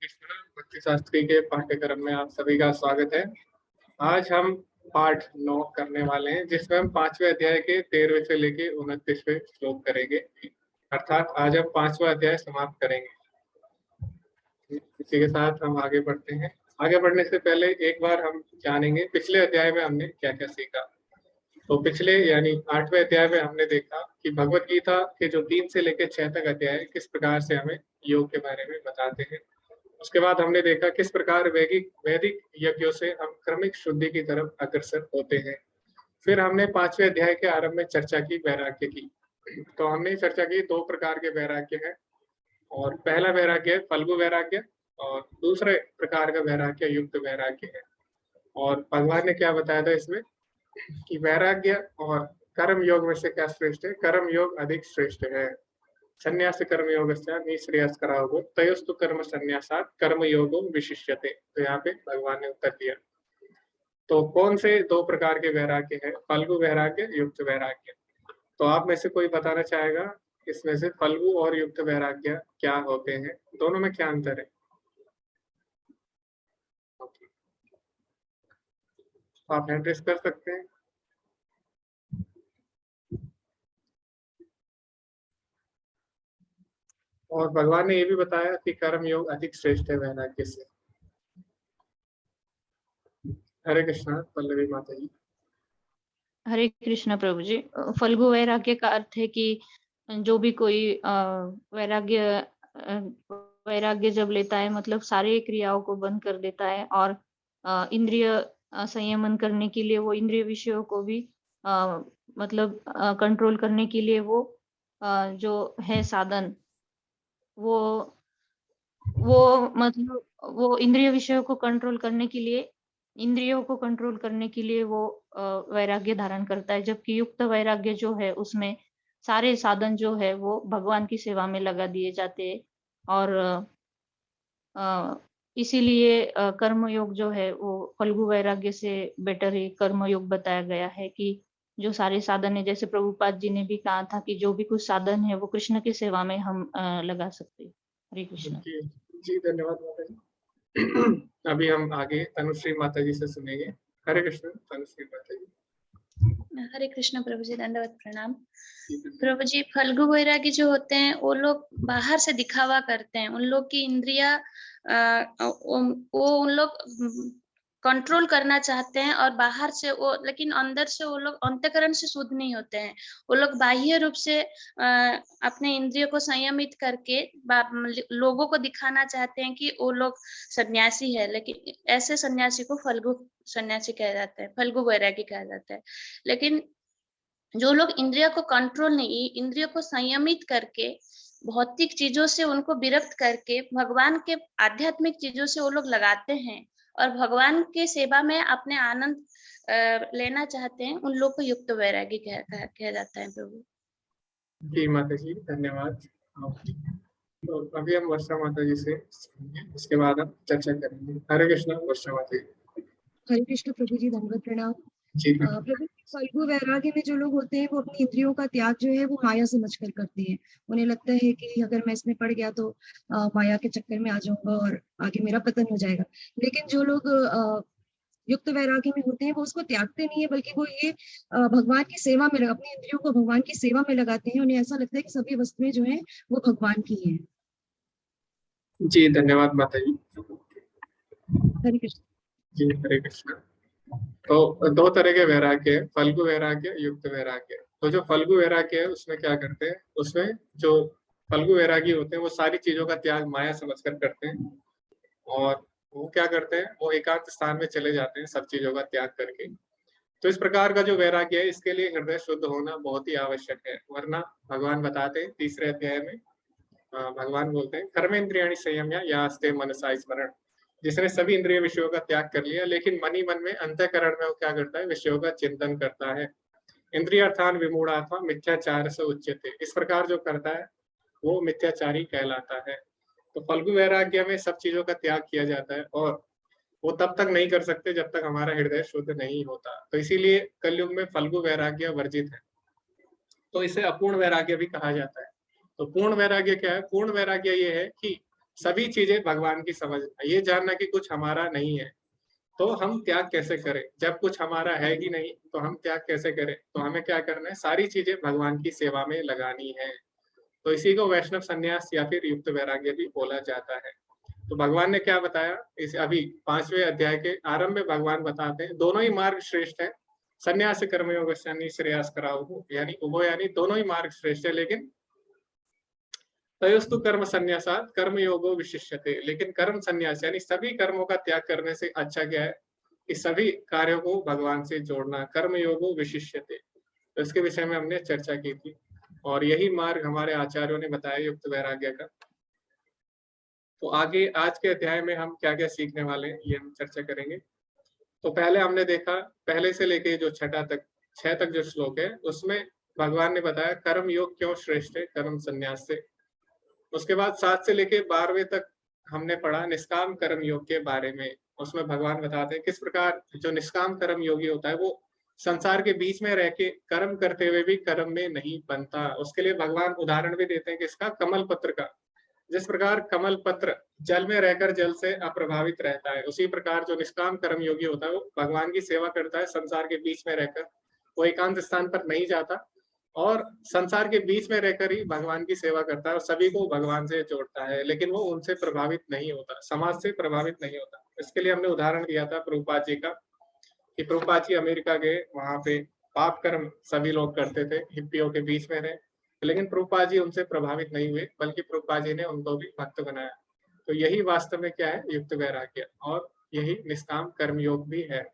कृष्णा भक्ति शास्त्री के पाठ्यक्रम में आप सभी का स्वागत है। आज हम पाठ 9 करने वाले हैं, जिसमें हम 5वें अध्याय के 13वें से लेके 29वें श्लोक करेंगे। अर्थात आज हम 5वां अध्याय समाप्त करेंगे। इसी के साथ हम आगे बढ़ते हैं। आगे बढ़ने से पहले एक बार हम जानेंगे पिछले अध्याय में हमने क्या क्या सीखा। तो पिछले यानी 8वें अध्याय में हमने देखा कि भगवत गीता के जो 3 से लेकर 6 तक अध्याय किस प्रकार से हमें योग के बारे में बताते हैं। उसके बाद हमने देखा किस प्रकार वैदिक यज्ञों से हम क्रमिक शुद्धि की तरफ अग्रसर होते हैं। फिर हमने 5वें अध्याय के आरंभ में चर्चा की वैराग्य की। तो हमने चर्चा की 2 प्रकार के वैराग्य हैं, और पहला वैराग्य है फल्गु वैराग्य और दूसरे प्रकार का वैराग्य युक्त वैराग्य है। और भगवान ने क्या बताया था इसमें कि वैराग्य और कर्म योग में से क्या श्रेष्ठ है। कर्म योग अधिक श्रेष्ठ है। संन्यास कर्म योगस्य निःश्रेयस्करः तयोस्तु कर्म संन्यासात् कर्म योगो विशिष्यते। तो यहाँ पे भगवान ने उत्तर दिया। तो कौन से 2 प्रकार के वैराग्य है? फल्गु वैराग्य, युक्त वैराग्य। तो आप में से कोई बताना चाहेगा इसमें से फल्गु और युक्त वैराग्य क्या होते हैं, दोनों में क्या अंतर है? आप हैंड रेज कर सकते हैं। और भगवान ने ये भी बताया कि कर्म योग अधिक श्रेष्ठ है वैराग्य से। हरे कृष्णा। पल्लवी माता जी। हरे कृष्ण प्रभु जी। फल्गु वैराग्य का अर्थ है कि जो भी कोई वैराग्य जब लेता है, मतलब सारे क्रियाओं को बंद कर देता है और इंद्रिय संयमन करने के लिए, वो इंद्रिय विषयों को भी मतलब कंट्रोल करने के लिए वो जो है साधन, वो मतलब वो इंद्रिय विषयों को कंट्रोल करने के लिए, इंद्रियों को कंट्रोल करने के लिए वो वैराग्य धारण करता है। जबकि युक्त वैराग्य जो है उसमें सारे साधन जो है वो भगवान की सेवा में लगा दिए जाते हैं। और इसीलिए कर्म योग जो है वो फल्गु वैराग्य से बेटर ही कर्म योग बताया गया है कि जो सारे साधन है, जैसे प्रभुपाद जी ने भी कहा था कि जो भी कुछ साधन है वो कृष्ण की सेवा में हम लगा सकते हैं। हरे कृष्ण जी। धन्यवाद माता जी। अभी हम आगे तनुश्री माता जी से सुनेंगे। हरे कृष्ण। तनुश्री माता जी। हरे कृष्ण प्रभु जी, दंडवत प्रणाम। प्रभु जी, फल्गु वैरागी जो होते हैं वो लोग बाहर से दिखावा करते हैं। उन लोग की इंद्रिया वो उन लोग कंट्रोल करना चाहते हैं और बाहर से वो, लेकिन अंदर से वो लोग अंतःकरण से शुद्ध नहीं होते हैं। वो लोग बाह्य रूप से अपने इंद्रियों को संयमित करके लोगों को दिखाना चाहते हैं कि वो लोग सन्यासी है, लेकिन ऐसे सन्यासी को फल्गु सन्यासी कहा जाता है, फल्गु वैरागी कहा जाता है। लेकिन जो लोग इंद्रियों को कंट्रोल नहीं, इंद्रियों को संयमित करके भौतिक चीजों से उनको विरक्त करके भगवान के आध्यात्मिक चीजों से वो लोग लगाते हैं और भगवान के सेवा में अपने आनंद लेना चाहते हैं, उन लोग को युक्त वैरागी कहा जाता है प्रभु जी। माता जी धन्यवाद। तो अभी हम वर्षा माता जी से सुनेंगे, उसके बाद हम चर्चा करेंगे। हरे कृष्ण। वर्षा माता जी। हरे कृष्ण प्रभु जी, धन्यवाद प्रणाम। जी। प्रभु, फल्गु वैराग्य में जो लोग होते हैं वो अपनी इंद्रियों का त्याग जो है वो माया समझकर करते हैं। उन्हें लगता है कि अगर मैं इसमें पड़ गया तो माया के चक्कर में आ जाऊंगा और आगे मेरा पतन हो जाएगा। लेकिन जो लोग युक्त वैराग्य में होते हैं वो उसको त्यागते नहीं है, बल्कि वो ये भगवान की सेवा में अपनी इंद्रियों को भगवान की सेवा में लगाते हैं। उन्हें ऐसा लगता है कि सभी वस्तुएं जो है वो भगवान की हैं। जी। धन्यवाद माता जी। हरे कृष्ण। जी। हरे कृष्ण। तो 2 तरह के वैराग्य है, फल्गु वैराग्य, युक्त वैराग्य। तो जो फल्गु वैराग्य है उसमें क्या करते हैं, उसमें जो फल्गु वैरागी होते हैं वो सारी चीजों का त्याग माया समझकर करते हैं। और वो क्या करते हैं, वो एकांत स्थान में चले जाते हैं सब चीजों का त्याग करके। तो इस प्रकार का जो वैराग्य है इसके लिए हृदय शुद्ध होना बहुत ही आवश्यक है। वरना भगवान बताते हैं 3रे अध्याय में, भगवान बोलते हैं कर्मेंद्रियाणि संयम्य यास्ते मनसा स्मरण। जिसने सभी इंद्रिय विषयों का त्याग कर लिया लेकिन मन ही मन में अंतःकरण में वो क्या करता है, विषयों का चिंतन करता है। इंद्रियार्थान विमूढ़ात्मा मिथ्याचार से उच्यते। इस प्रकार जो करता है वो मिथ्याचारी कहलाता है। तो फल्गु वैराग्य में सब चीजों का त्याग किया जाता है और वो तब तक नहीं कर सकते जब तक हमारा हृदय शुद्ध नहीं होता। तो इसीलिए कलयुग में फल्गु वैराग्य वर्जित है। तो इसे अपूर्ण वैराग्य भी कहा जाता है। तो पूर्ण वैराग्य क्या है? पूर्ण वैराग्य ये है कि सभी चीजें भगवान की समझना, ये जानना कि कुछ हमारा नहीं है तो हम त्याग कैसे करें, जब कुछ हमारा है ही नहीं तो हम त्याग कैसे करें, तो हमें क्या करना है, सारी चीजें भगवान की सेवा में लगानी है। तो इसी को वैष्णव संन्यास या फिर युक्त वैराग्य भी बोला जाता है। तो भगवान ने क्या बताया, इस अभी 5वें अध्याय के आरंभ में भगवान बताते हैं दोनों ही मार्ग श्रेष्ठ है, संन्यास कर्मयोग श्रेयस कराओ, यानी उभो, यानी दोनों ही मार्ग श्रेष्ठ है, लेकिन तयोस्तु कर्म संन्यासात कर्म योगो विशिष्यते, लेकिन कर्म संन्यास यानी सभी कर्मों का त्याग करने से अच्छा क्या है कि सभी कार्यों को भगवान से जोड़ना, कर्म योगो विशिष्यते। तो इसके विषय में हमने चर्चा की थी और यही मार्ग हमारे आचार्यों ने बताया युक्त वैराग्य का। तो आगे आज के अध्याय में हम क्या क्या सीखने वाले हैं ये हम चर्चा करेंगे। तो पहले हमने देखा, पहले से लेके जो 6 तक जो श्लोक है उसमें भगवान ने बताया कर्म योग क्यों श्रेष्ठ है कर्म संन्यास से। उसके बाद 7 से लेके 12वें तक हमने पढ़ा निष्काम कर्म योग के बारे में। उसमें भगवान बताते हैं किस प्रकार जो निष्काम कर्म योगी होता है वो संसार के बीच में रह के कर्म करते हुए भी कर्म में नहीं बनता। उसके लिए भगवान उदाहरण भी देते हैं कि इसका कमल पत्र का, जिस प्रकार कमल पत्र जल में रहकर जल से अप्रभावित रहता है, उसी प्रकार जो निष्काम कर्म योगी होता है वो भगवान की सेवा करता है संसार के बीच में रहकर, वो एकांत स्थान पर नहीं जाता और संसार के बीच में रहकर ही भगवान की सेवा करता है और सभी को भगवान से जोड़ता है, लेकिन वो उनसे प्रभावित नहीं होता, समाज से प्रभावित नहीं होता। इसके लिए हमने उदाहरण दिया था प्रभुपाद जी का कि प्रभुपाद जी अमेरिका गए, वहां पे पाप कर्म सभी लोग करते थे, हिप्पियों के बीच में रहे, लेकिन प्रभुपाद जी उनसे प्रभावित नहीं हुए, बल्कि प्रभुपाद जी ने उनको भी भक्त बनाया। तो यही वास्तव में क्या है युक्त वैराग्य, और यही निष्काम कर्मयोग भी है।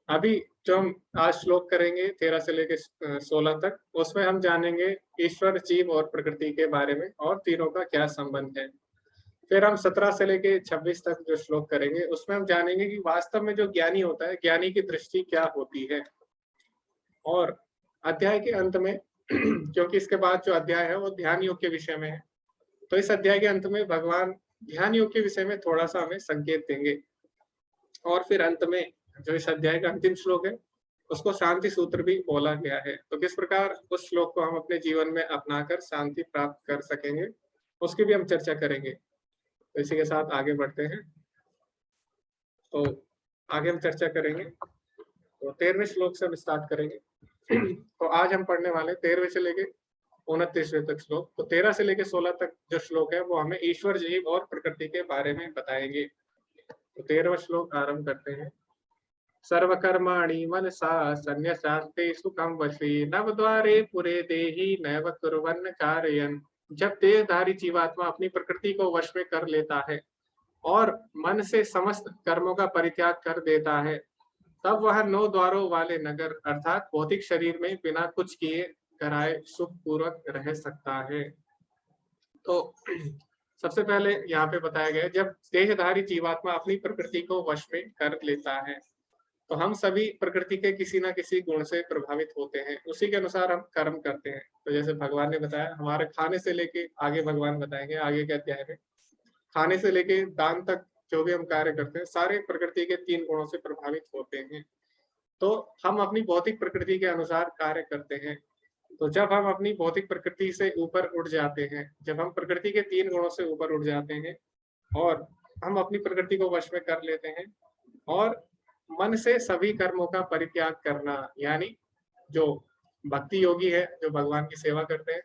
अभी जो हम आज श्लोक करेंगे 13 से लेकर 16 तक, उसमें हम जानेंगे ईश्वर, जीव और प्रकृति के बारे में और तीनों का क्या संबंध है। फिर हम 17 से लेकर 26 तक जो श्लोक करेंगे उसमें हम जानेंगे कि वास्तव में जो ज्ञानी होता है, ज्ञानी की दृष्टि क्या होती है। और अध्याय के अंत में क्योंकि इसके बाद जो अध्याय है वो ध्यान योग के विषय में है, तो इस अध्याय के अंत में भगवान ध्यान योग के विषय में थोड़ा सा हमें संकेत देंगे। और फिर अंत में जो इस अध्याय का अंतिम श्लोक है उसको शांति सूत्र भी बोला गया है। तो किस प्रकार उस श्लोक को हम अपने जीवन में अपनाकर शांति प्राप्त कर सकेंगे उसकी भी हम चर्चा करेंगे। तो इसी के साथ आगे बढ़ते हैं। तो आगे हम चर्चा करेंगे, तो 13वें श्लोक से हम स्टार्ट करेंगे। तो आज हम पढ़ने वाले 13वें से लेके 29वें तक श्लोक। तो 13 से लेके 16 तक जो श्लोक है वो हमें ईश्वर, जीव और प्रकृति के बारे में बताएंगे। तो 13वां श्लोक आरंभ करते हैं। सर्वकर्माणि मनसा संन्यसास्ते सुखं वशी नवद्वारे पुरे देहि नैव कुर्वन् कारयन्। जब देहधारी जीवात्मा अपनी प्रकृति को वश में कर लेता है और मन से समस्त कर्मों का परित्याग कर देता है, तब वह 9 द्वारों वाले नगर अर्थात भौतिक शरीर में बिना कुछ किए कराए सुख पूर्वक रह सकता है। तो सबसे पहले यहाँ पे बताया गया है जब देहधारी जीवात्मा अपनी प्रकृति को वश में कर लेता है, तो हम सभी प्रकृति के किसी ना किसी गुण से प्रभावित होते हैं, उसी के अनुसार हम कर्म करते हैं। तो जैसे भगवान ने बताया, हमारे खाने से लेके, आगे भगवान बताएंगे आगे के अध्याय में, खाने से लेके दान तक जो भी हम कार्य करते हैं सारे प्रकृति के 3 गुणों से प्रभावित होते हैं। तो हम अपनी भौतिक प्रकृति के अनुसार कार्य करते हैं। तो जब हम अपनी भौतिक प्रकृति से ऊपर उठ जाते हैं, जब हम प्रकृति के 3 गुणों से ऊपर उठ जाते हैं और हम अपनी प्रकृति को वश में कर लेते हैं और मन से सभी कर्मों का परित्याग करना, यानी जो भक्ति योगी है, जो भगवान की सेवा करते हैं,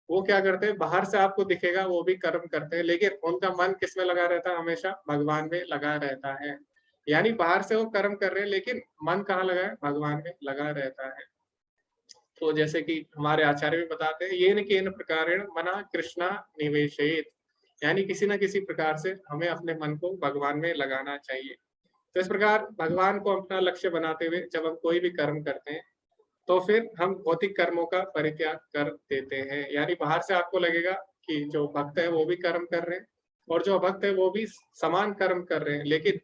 वो क्या करते हैं, बाहर से आपको दिखेगा वो भी कर्म करते हैं, लेकिन उनका मन किस में लगा रहता है, हमेशा भगवान में लगा रहता है। यानी बाहर से वो कर्म कर रहे हैं लेकिन मन कहाँ लगा है, भगवान में लगा रहता है। तो जैसे कि हमारे आचार्य भी बताते हैं, येन केन प्रकारेण मना कृष्णा निवेशयेत, यानी किसी न किसी प्रकार से हमें अपने मन को भगवान में लगाना चाहिए। तो इस प्रकार भगवान को अपना लक्ष्य बनाते हुए जब हम कोई भी कर्म करते हैं तो फिर हम भौतिक कर्मों का परित्याग कर देते हैं। यानी बाहर से आपको लगेगा कि जो भक्त है वो भी कर्म कर रहे हैं और जो अभक्त है वो भी समान कर्म कर रहे हैं, लेकिन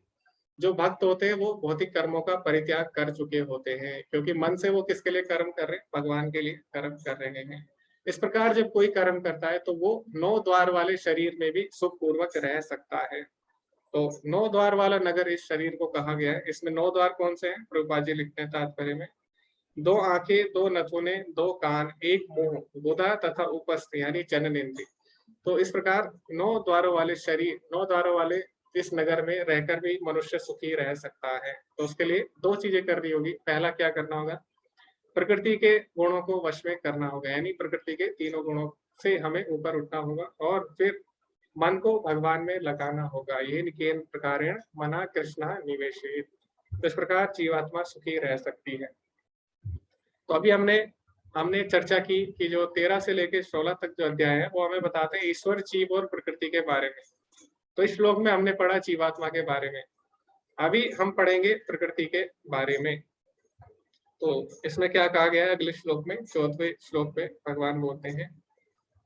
जो भक्त होते हैं वो भौतिक कर्मों का परित्याग कर चुके होते हैं, क्योंकि मन से वो किसके लिए कर्म कर रहे हैं, भगवान के लिए कर्म कर रहे हैं। इस प्रकार जब कोई कर्म करता है तो वो 9 द्वार वाले शरीर में भी सुख पूर्वक रह सकता है। तो 9 द्वार वाला नगर इस शरीर को कहा गया है। इसमें 9 द्वार कौन से हैं, प्रभुपाद जी लिखते हैं तात्पर्य में, 2 आंखें, 2 नथुने, 2 कान, 1 मुंह, गुदा तथा उपस्थ यानी जननेन्द्रिय। तो इस प्रकार 9 द्वारों वाले शरीर, 9 द्वारों वाले इस नगर में रहकर भी मनुष्य सुखी रह सकता है। तो उसके लिए 2 चीजें करनी होगी। पहला क्या करना होगा, प्रकृति के गुणों को वश में करना होगा, यानी प्रकृति के तीनों गुणों से हमें ऊपर उठना होगा और फिर मन को भगवान में लगाना होगा। ये निकेन प्रकारेण मना कृष्ण निवेशित। तो इस प्रकार जीवात्मा सुखी रह सकती है। तो अभी हमने चर्चा की कि जो 13 से लेकर 16 तक जो अध्याय है वो हमें बताते हैं ईश्वर, जीव और प्रकृति के बारे में। तो इस श्लोक में हमने पढ़ा जीवात्मा के बारे में। अभी हम पढ़ेंगे प्रकृति के बारे में। तो इसमें क्या कहा गया है अगले श्लोक में, 14वें श्लोक में भगवान बोलते हैं,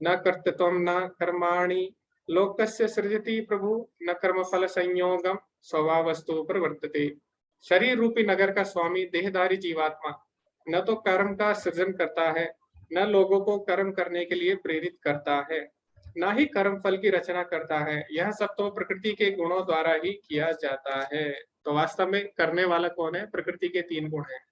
न कर्तृत्वं न कर्माणि लोकस्य सृजति प्रभु, न कर्म फल संयोगम स्वभावस्तु प्रवर्तते। शरीर रूपी नगर का स्वामी देहधारी जीवात्मा न तो कर्म का सृजन करता है, न लोगों को कर्म करने के लिए प्रेरित करता है, न ही कर्म फल की रचना करता है। यह सब तो प्रकृति के गुणों द्वारा ही किया जाता है। तो वास्तव में करने वाला कौन है? प्रकृति के 3 गुण हैं।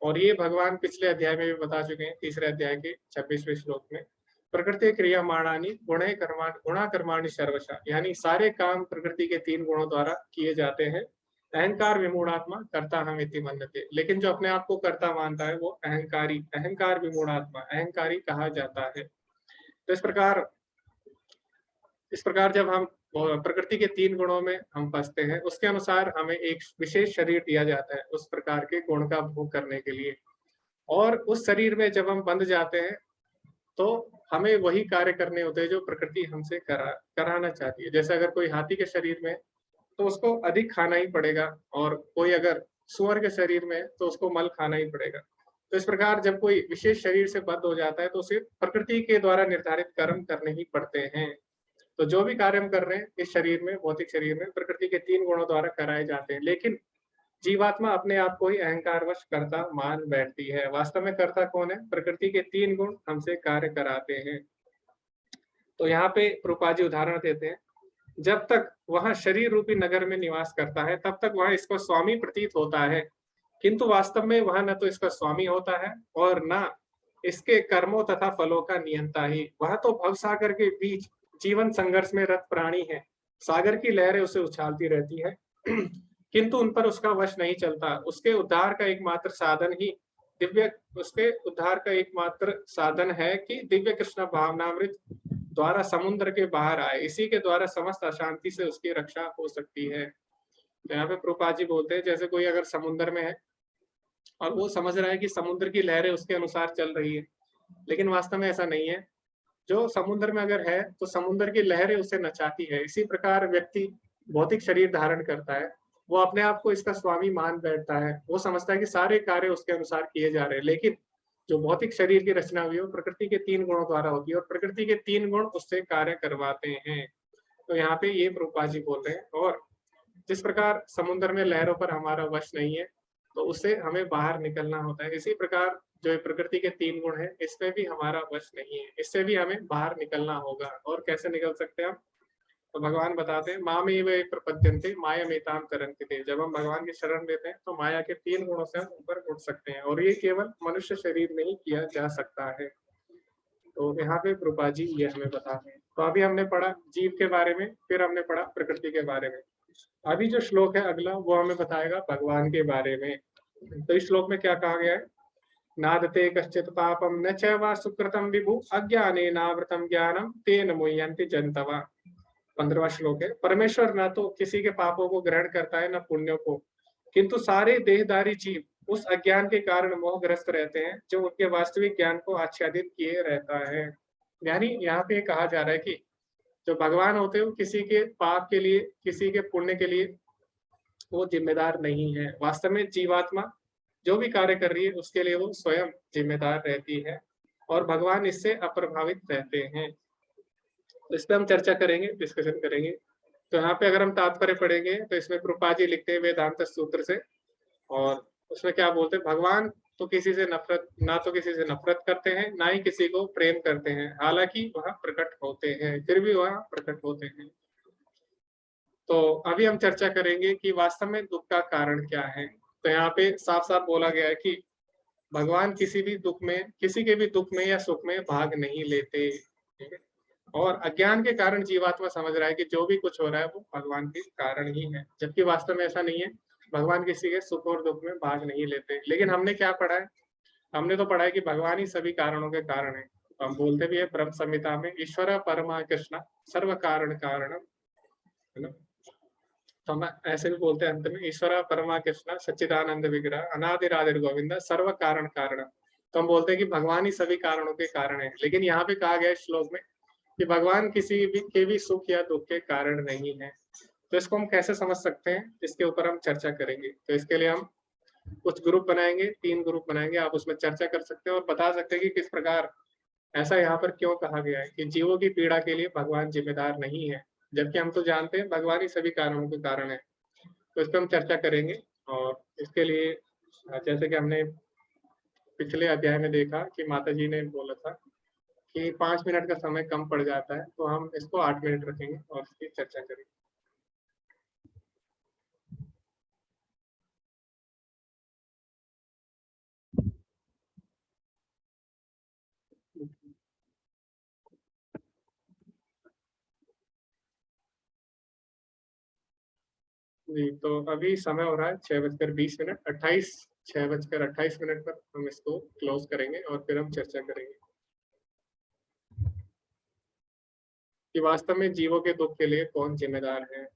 और ये भगवान पिछले अध्याय में भी बता चुके हैं, 3रे अध्याय के 26वें श्लोक में, प्रकृति क्रियामाणानि गुणा कर्माणि सर्वशः, यानी सारे काम प्रकृति के 3 गुणों द्वारा किए जाते हैं। अहंकार विमूढ़ात्मा कर्ता हमिति मन्यते, लेकिन जो अपने आप को कर्ता मानता है वो अहंकार विमूढ़ात्मा, अहंकारी कहा जाता है। तो इस प्रकार जब हम प्रकृति के 3 गुणों में हम फंसते हैं, उसके अनुसार हमें एक विशेष शरीर दिया जाता है उस प्रकार के गुण का भोग करने के लिए। और उस शरीर में जब हम बंध जाते हैं तो हमें वही कार्य करने होते हैं जो प्रकृति हमसे कराना चाहती है। जैसे अगर कोई हाथी के शरीर में तो उसको अधिक खाना ही पड़ेगा, और कोई अगर सूअर के शरीर में तो उसको मल खाना ही पड़ेगा। तो इस प्रकार जब कोई विशेष शरीर से बद्ध हो जाता है तो उसे प्रकृति के द्वारा निर्धारित कर्म करने ही पड़ते हैं। तो जो भी कार्य हम कर रहे हैं इस शरीर में, भौतिक शरीर में, प्रकृति के 3 गुणों द्वारा कराए जाते हैं। लेकिन जीवात्मा अपने आप को ही अहंकारवश कर्ता मान बैठती है। वास्तव में कर्ता कौन है? प्रकृति के 3 गुण हमसे कार्य कराते हैं। तो यहाँ पे प्रभुपाद जी उदाहरण देते हैं, जब तक वह शरीर रूपी नगर में निवास करता है तब तक वह इसका स्वामी प्रतीत होता है, किंतु वास्तव में वह न तो इसका स्वामी होता है और न इसके कर्मों तथा फलों का नियंता ही। वह तो भवसागर के बीच जीवन संघर्ष में रत प्राणी है। सागर की लहरें उसे उछालती रहती है किंतु उन पर उसका वश नहीं चलता। उसके उद्धार का एकमात्र साधन है कि दिव्य कृष्ण भावनामृत द्वारा समुद्र के बाहर आए। इसी के द्वारा समस्त अशांति से उसकी रक्षा हो सकती है। तो यहाँ पे प्रभुपाद जी बोलते हैं, जैसे कोई अगर समुद्र में है और वो समझ रहा है कि समुद्र की लहरें उसके अनुसार चल रही है, लेकिन वास्तव में ऐसा नहीं है। जो समुद्र में अगर है तो समुद्र की लहरें उसे नचाती है। इसी प्रकार व्यक्ति भौतिक शरीर धारण करता है, वो अपने आप को इसका स्वामी मान बैठता है। वो समझता है कि सारे कार्य उसके अनुसार किए जा रहे हैं, लेकिन जो भौतिक शरीर की रचना हुई है वो प्रकृति के 3 गुणों द्वारा होती है और प्रकृति के 3 गुण उससे कार्य करवाते हैं। तो यहाँ पे ये प्रभुपाद जी बोल रहे हैं। और जिस प्रकार समुद्र में लहरों पर हमारा वश नहीं है तो उससे हमें बाहर निकलना होता है, इसी प्रकार जो प्रकृति के 3 गुण है इसमें भी हमारा वश नहीं है, इससे भी हमें बाहर निकलना होगा। और कैसे निकल सकते हैं हम? तो भगवान बताते हैं, मामेव प्रपद्यन्ते मायामेतां तरन्ति। जब हम भगवान की शरण लेते हैं तो माया के 3 गुणों से हम ऊपर उठ सकते हैं, और ये केवल मनुष्य शरीर में ही किया जा सकता है। तो यहाँ पे प्रभुपाद जी ये हमें बताते हैं। तो अभी हमने पढ़ा जीव के बारे में, फिर हमने पढ़ा प्रकृति के बारे में। अभी जो श्लोक है अगला वो हमें बताएगा भगवान के बारे में। तो इस श्लोक में क्या कहा गया है? नादते कश्चित् पापम न च वा सुकृतं विभु अज्ञानेनावृतं ज्ञानम तेन मुह्यन्ति जन्तवः। 15वां श्लोक है। परमेश्वर न तो किसी के पापों को ग्रहण करता है न पुण्यों को, किंतु सारे देहधारी जीव उस अज्ञान के कारण मोहग्रस्त रहते हैं जो उनके वास्तविक ज्ञान को आच्छादित किए रहता है। यानी यहाँ पे कहा जा रहा है कि जो भगवान होते हैं वो किसी के पाप के लिए, किसी के पुण्य के लिए वो जिम्मेदार नहीं है। वास्तव में जीवात्मा जो भी कार्य कर रही है उसके लिए वो स्वयं जिम्मेदार रहती है और भगवान इससे अप्रभावित रहते हैं। तो इस पर हम चर्चा करेंगे, डिस्कशन करेंगे। तो यहाँ पे अगर हम तात्पर्य पढ़ेंगे तो इसमें प्रभुपाद जी लिखते हैं वेदांत सूत्र से, और उसमें क्या बोलते हैं? भगवान तो किसी से नफरत करते हैं, ना ही किसी को प्रेम करते हैं, हालांकि वह प्रकट होते हैं, फिर भी वह प्रकट होते हैं। तो अभी हम चर्चा करेंगे कि वास्तव में दुख का कारण क्या है। तो यहाँ पे साफ साफ बोला गया है कि भगवान किसी के भी दुख में या सुख में भाग नहीं लेते। ठीक है, और अज्ञान के कारण जीवात्मा समझ रहा है कि जो भी कुछ हो रहा है वो भगवान के कारण ही है, जबकि वास्तव में ऐसा नहीं है। भगवान किसी के सुख और दुख में भाग नहीं लेते। लेकिन हमने क्या पढ़ा है? हमने तो पढ़ा है कि भगवान ही सभी कारणों के कारण है। हम बोलते भी है ब्रह्म संहिता में, ईश्वर परमा कृष्ण सर्व कारण कारण, है ना। तो हम ऐसे भी बोलते हैं अंत में, ईश्वर परमा कृष्ण सच्चिदानंद विग्रह अनादिरादिर गोविंद सर्व कारण कारण। तो हम बोलते हैं कि भगवान ही सभी कारणों के कारण है। लेकिन यहाँ पे कहा गया है श्लोक में कि भगवान किसी भी के भी सुख या दुख के कारण नहीं है। तो इसको हम कैसे समझ सकते हैं, इसके ऊपर हम चर्चा करेंगे। तो इसके लिए हम कुछ ग्रुप बनाएंगे, 3 ग्रुप बनाएंगे। आप उसमें चर्चा कर सकते हैं और बता सकते हैं कि किस प्रकार ऐसा यहाँ पर क्यों कहा गया है कि जीवों की पीड़ा के लिए भगवान जिम्मेदार नहीं है, जबकि हम तो जानते हैं भगवान ही सभी कारणों के कारण है। तो इस पर हम चर्चा करेंगे। और इसके लिए जैसे कि हमने पिछले अध्याय में देखा कि माता जी ने बोला था कि 5 मिनट का समय कम पड़ जाता है, तो हम इसको 8 मिनट रखेंगे और इसकी चर्चा करेंगे। जी, तो अभी समय हो रहा है 6:20, 6:28 पर हम इसको क्लोज करेंगे और फिर हम चर्चा करेंगे कि वास्तव में जीवों के दुख के लिए कौन जिम्मेदार है।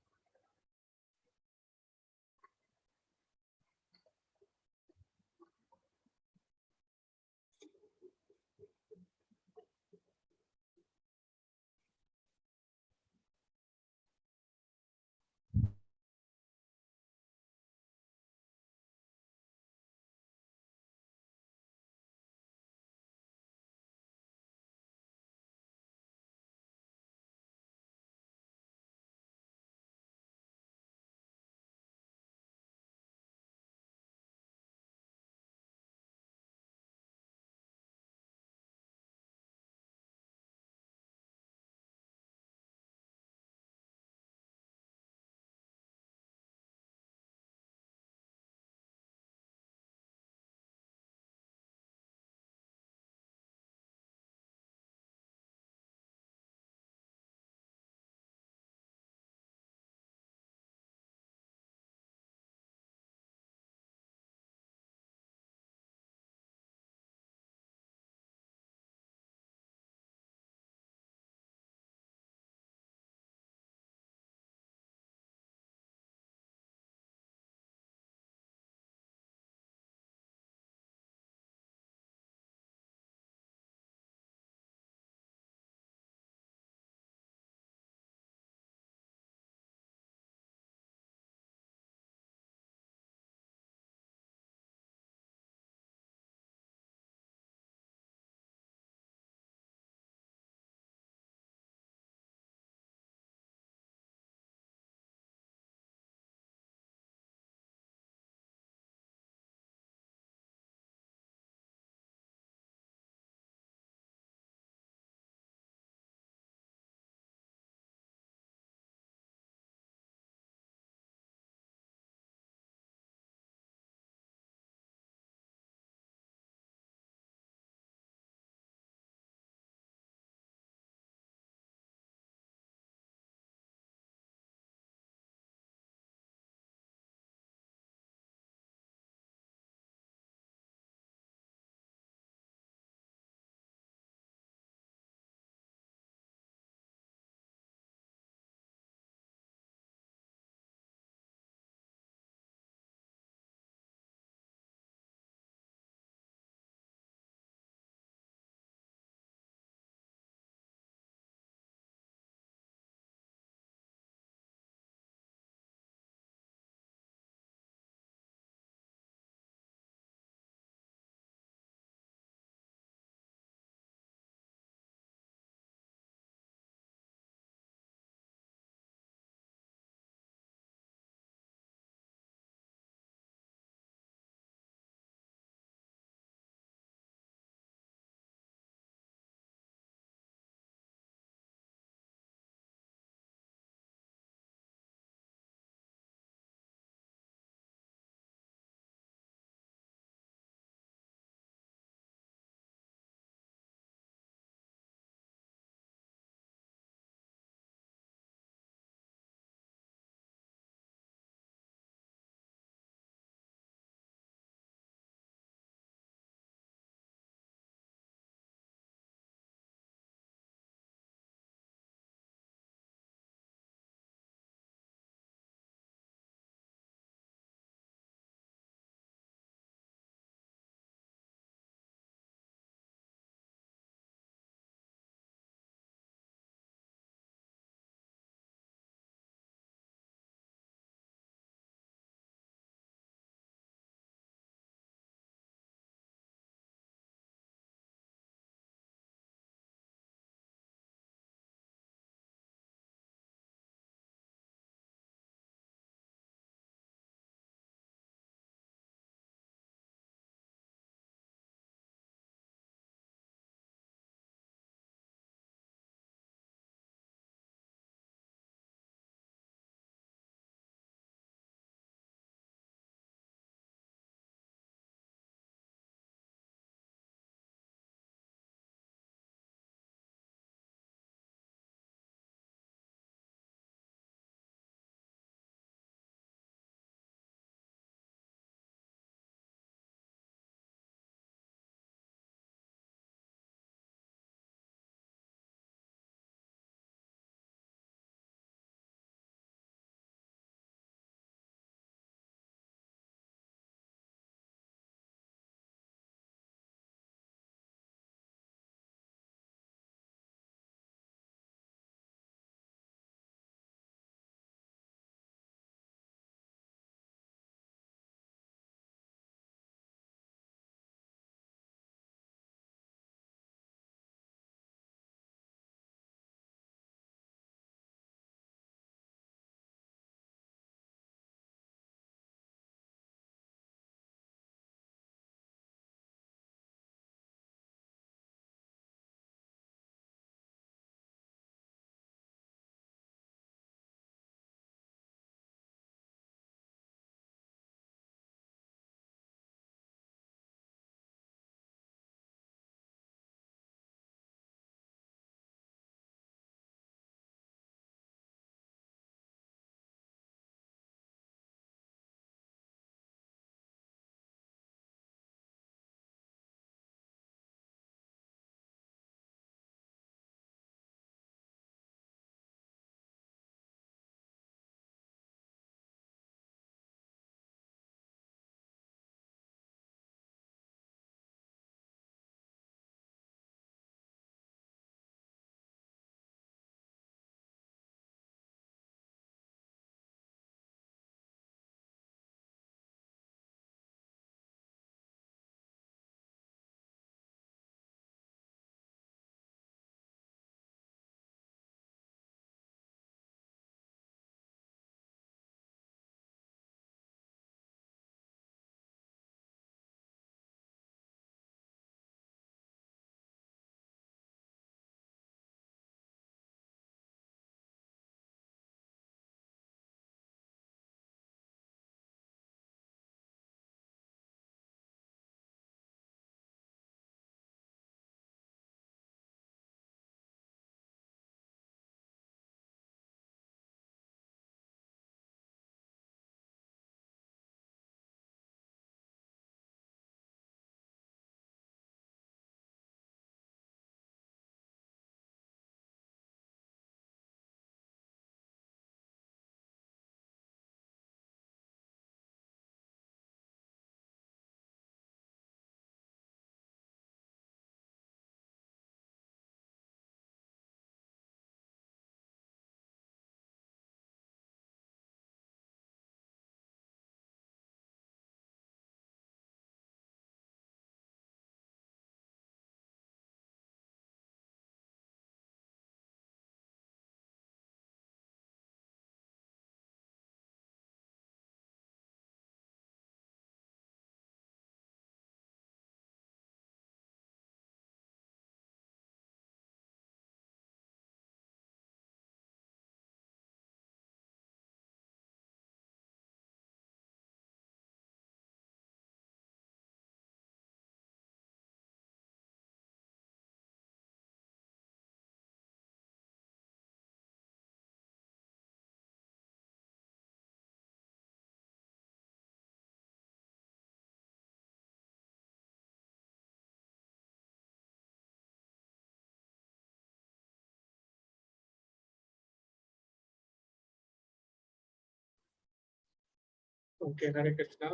ओके, हरे कृष्णा।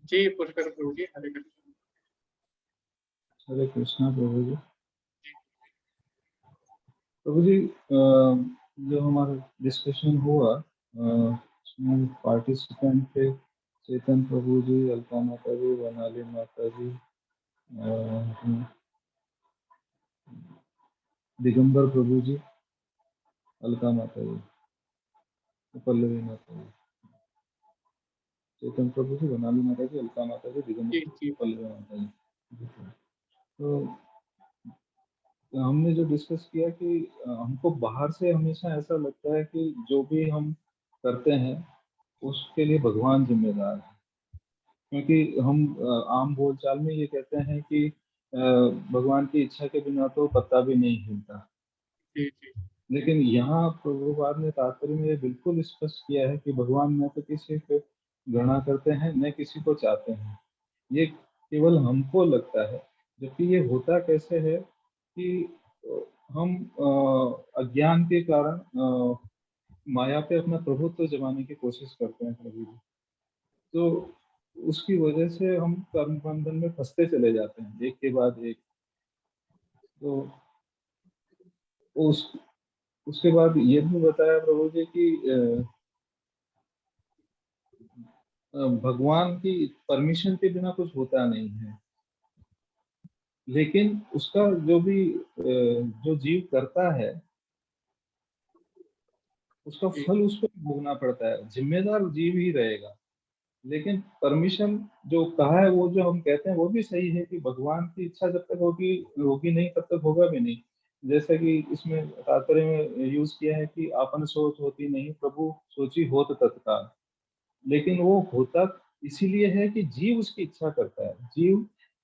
जी पुष्कर प्रभु जी, हरे कृष्णा। हरे कृष्णा प्रभु जी। प्रभु जी, जो हमारा डिस्कशन हुआ उसमें पार्टिसिपेंट थे चेतन प्रभु जी, अलका माता जी, वनाली माता जी, दिगंबर प्रभु जी, अलका माता जी, पल्लवी माता जी, चेतन प्रभु जी, वनाली माता जी, अलका माता जी, दिगंबर जी पल्लवी माता जी। तो हमने जो डिस्कस किया कि हमको बाहर से हमेशा ऐसा लगता है कि जो भी हम करते हैं उसके लिए भगवान जिम्मेदार है, क्योंकि हम आम बोलचाल में ये कहते हैं कि भगवान की इच्छा के बिना तो पत्ता भी नहीं हिलता। जी जी। लेकिन यहाँ प्रभुपाद ने तात्पर्य में ये बिल्कुल स्पष्ट किया है कि भगवान न तो किसी को घृणा करते हैं न किसी को चाहते हैं, ये केवल हमको लगता है। जबकि ये होता कैसे है कि हम अज्ञान के कारण माया पे अपना प्रभुत्व जमाने की कोशिश करते हैं कभी भी, तो उसकी वजह से हम कर्म बंधन में फंसते चले जाते हैं एक के बाद एक। तो उसके बाद ये भी बताया प्रभु जी कि भगवान की परमिशन के बिना कुछ होता नहीं है, लेकिन उसका जो जीव करता है उसका फल उसको भोगना पड़ता है। जिम्मेदार जीव ही रहेगा, लेकिन परमिशन जो कहा है वो जो हम कहते हैं वो भी सही है कि भगवान की इच्छा जब तक होगी नहीं तब तक होगा भी नहीं। जैसा कि इसमें तात्पर्य में यूज किया है कि आपन सोच होती नहीं प्रभु सोची होत तत्काल, लेकिन वो होता इसीलिए है कि जीव उसकी इच्छा करता है। जीव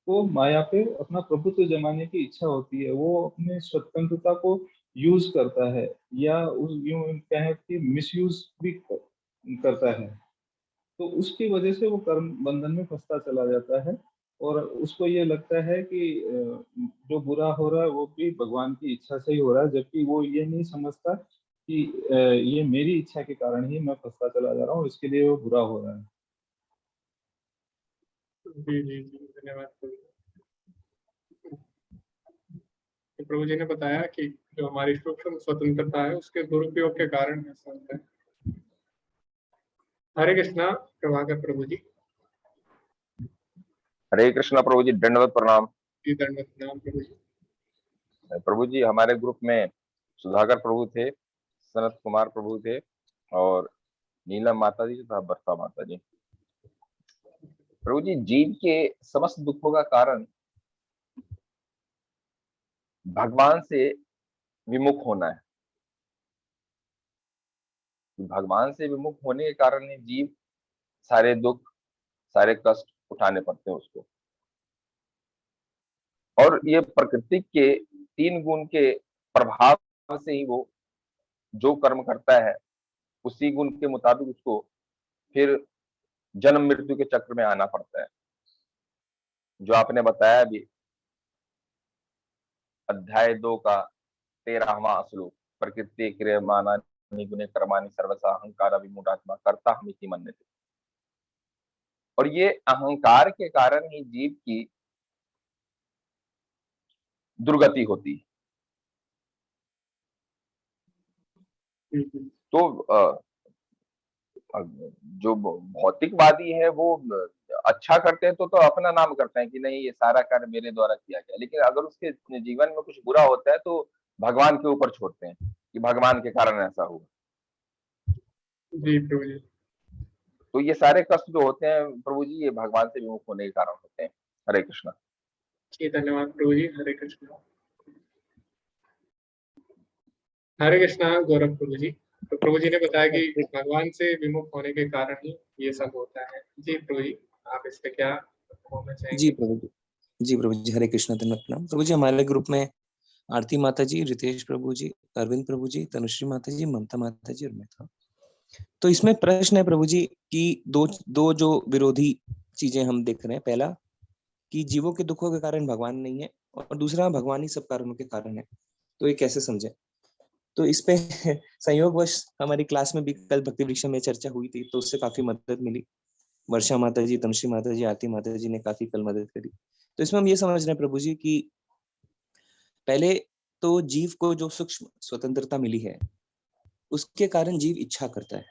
को माया पे अपना प्रभुत्व जमाने की इच्छा होती है, वो अपने स्वतंत्रता को यूज करता है या यूं कहें कि मिसयूज भी करता है। तो उसकी वजह से वो कर्म बंधन में फंसता चला जाता है और उसको ये लगता है कि जो बुरा हो रहा है वो भी भगवान की इच्छा से ही हो रहा है, जबकि वो ये नहीं समझता कि ये मेरी इच्छा के कारण ही मैं फंसता चला जा रहा हूँ, इसके लिए वो बुरा हो रहा है। जी जी जी, धन्यवाद प्रभु। तो प्रभु जी ने बताया कि जो हमारी सूक्ष्म स्वतंत्रता है उसके दुरुपयोग के कारण ऐसा होता है। हरे कृष्णा प्रभाकर प्रभु जी। हरे कृष्णा प्रभु जी, दंडवत प्रणाम। जी दंडवत प्रणाम प्रभु जी। प्रभु जी, हमारे ग्रुप में सुधाकर प्रभु थे, सनत कुमार प्रभु थे और नीलम माता जी तथा बरसा माता जी। प्रभु जी, जीव के समस्त दुखों का कारण भगवान से विमुख होना है। भगवान से विमुख होने के कारण ही जीव सारे दुख सारे कष्ट उठाने पड़ते हैं उसको। और ये प्रकृति के 3 गुण के प्रभाव से ही वो जो कर्म करता है उसी गुण के मुताबिक उसको फिर जन्म मृत्यु के चक्र में आना पड़ता है। जो आपने बताया भी अध्याय 2 का 13वां श्लोक, प्रकृति क्रियमाणानि गुणे कर्माणि सर्वसा अहंकार विमूढ़ात्मा कर्ता हमिति मन्यते। और ये अहंकार के कारण ही जीव की दुर्गति होती है। तो जो भौतिकवादी है वो अच्छा करते हैं तो अपना नाम करते हैं कि नहीं ये सारा कार्य मेरे द्वारा किया गया, लेकिन अगर उसके जीवन में कुछ बुरा होता है तो भगवान के ऊपर छोड़ते हैं कि भगवान के कारण ऐसा हुआ। जी प्रभु जी। तो ये सारे कष्ट जो होते हैं प्रभु जी, ये भगवान से विमुख होने के कारण होते हैं। हरे कृष्णा। जी धन्यवाद प्रभु जी। हरे कृष्णा। हरे कृष्णा गौरव प्रभु जी। तो प्रभु जी ने बताया कि भगवान से विमुख होने के कारण ही ये सब होता है। जी प्रभु जी, आप इस पे क्या बोलना चाहेंगे? जी प्रभु जी, हरे कृष्णा, धन्यवाद प्रणाम। प्रभु जी, हमारे ग्रुप में आरती माता जी, रितेश प्रभु जी, अरविंद प्रभु जी, तनुश्री माता जी, ममता माता जी और मैं था। तो इसमें प्रश्न है प्रभु जी कि दो जो विरोधी चीजें हम देख रहे हैं। पहला कि जीवों के दुखों के कारण भगवान नहीं है और दूसरा भगवान ही सब कारणों के कारण है। तो ये कैसे समझे? तो इस पे संयोगवश हमारी क्लास में भी कल भक्ति वृक्ष में चर्चा हुई थी, तो उससे काफी मदद मिली। वर्षा माता जी, तनुश्री माता जी, आरती माता जी ने काफी कल मदद करी। तो इसमें हम ये समझ रहे हैं प्रभु जी कि पहले तो जीव को जो सूक्ष्म स्वतंत्रता मिली है, उसके कारण जीव इच्छा करता है।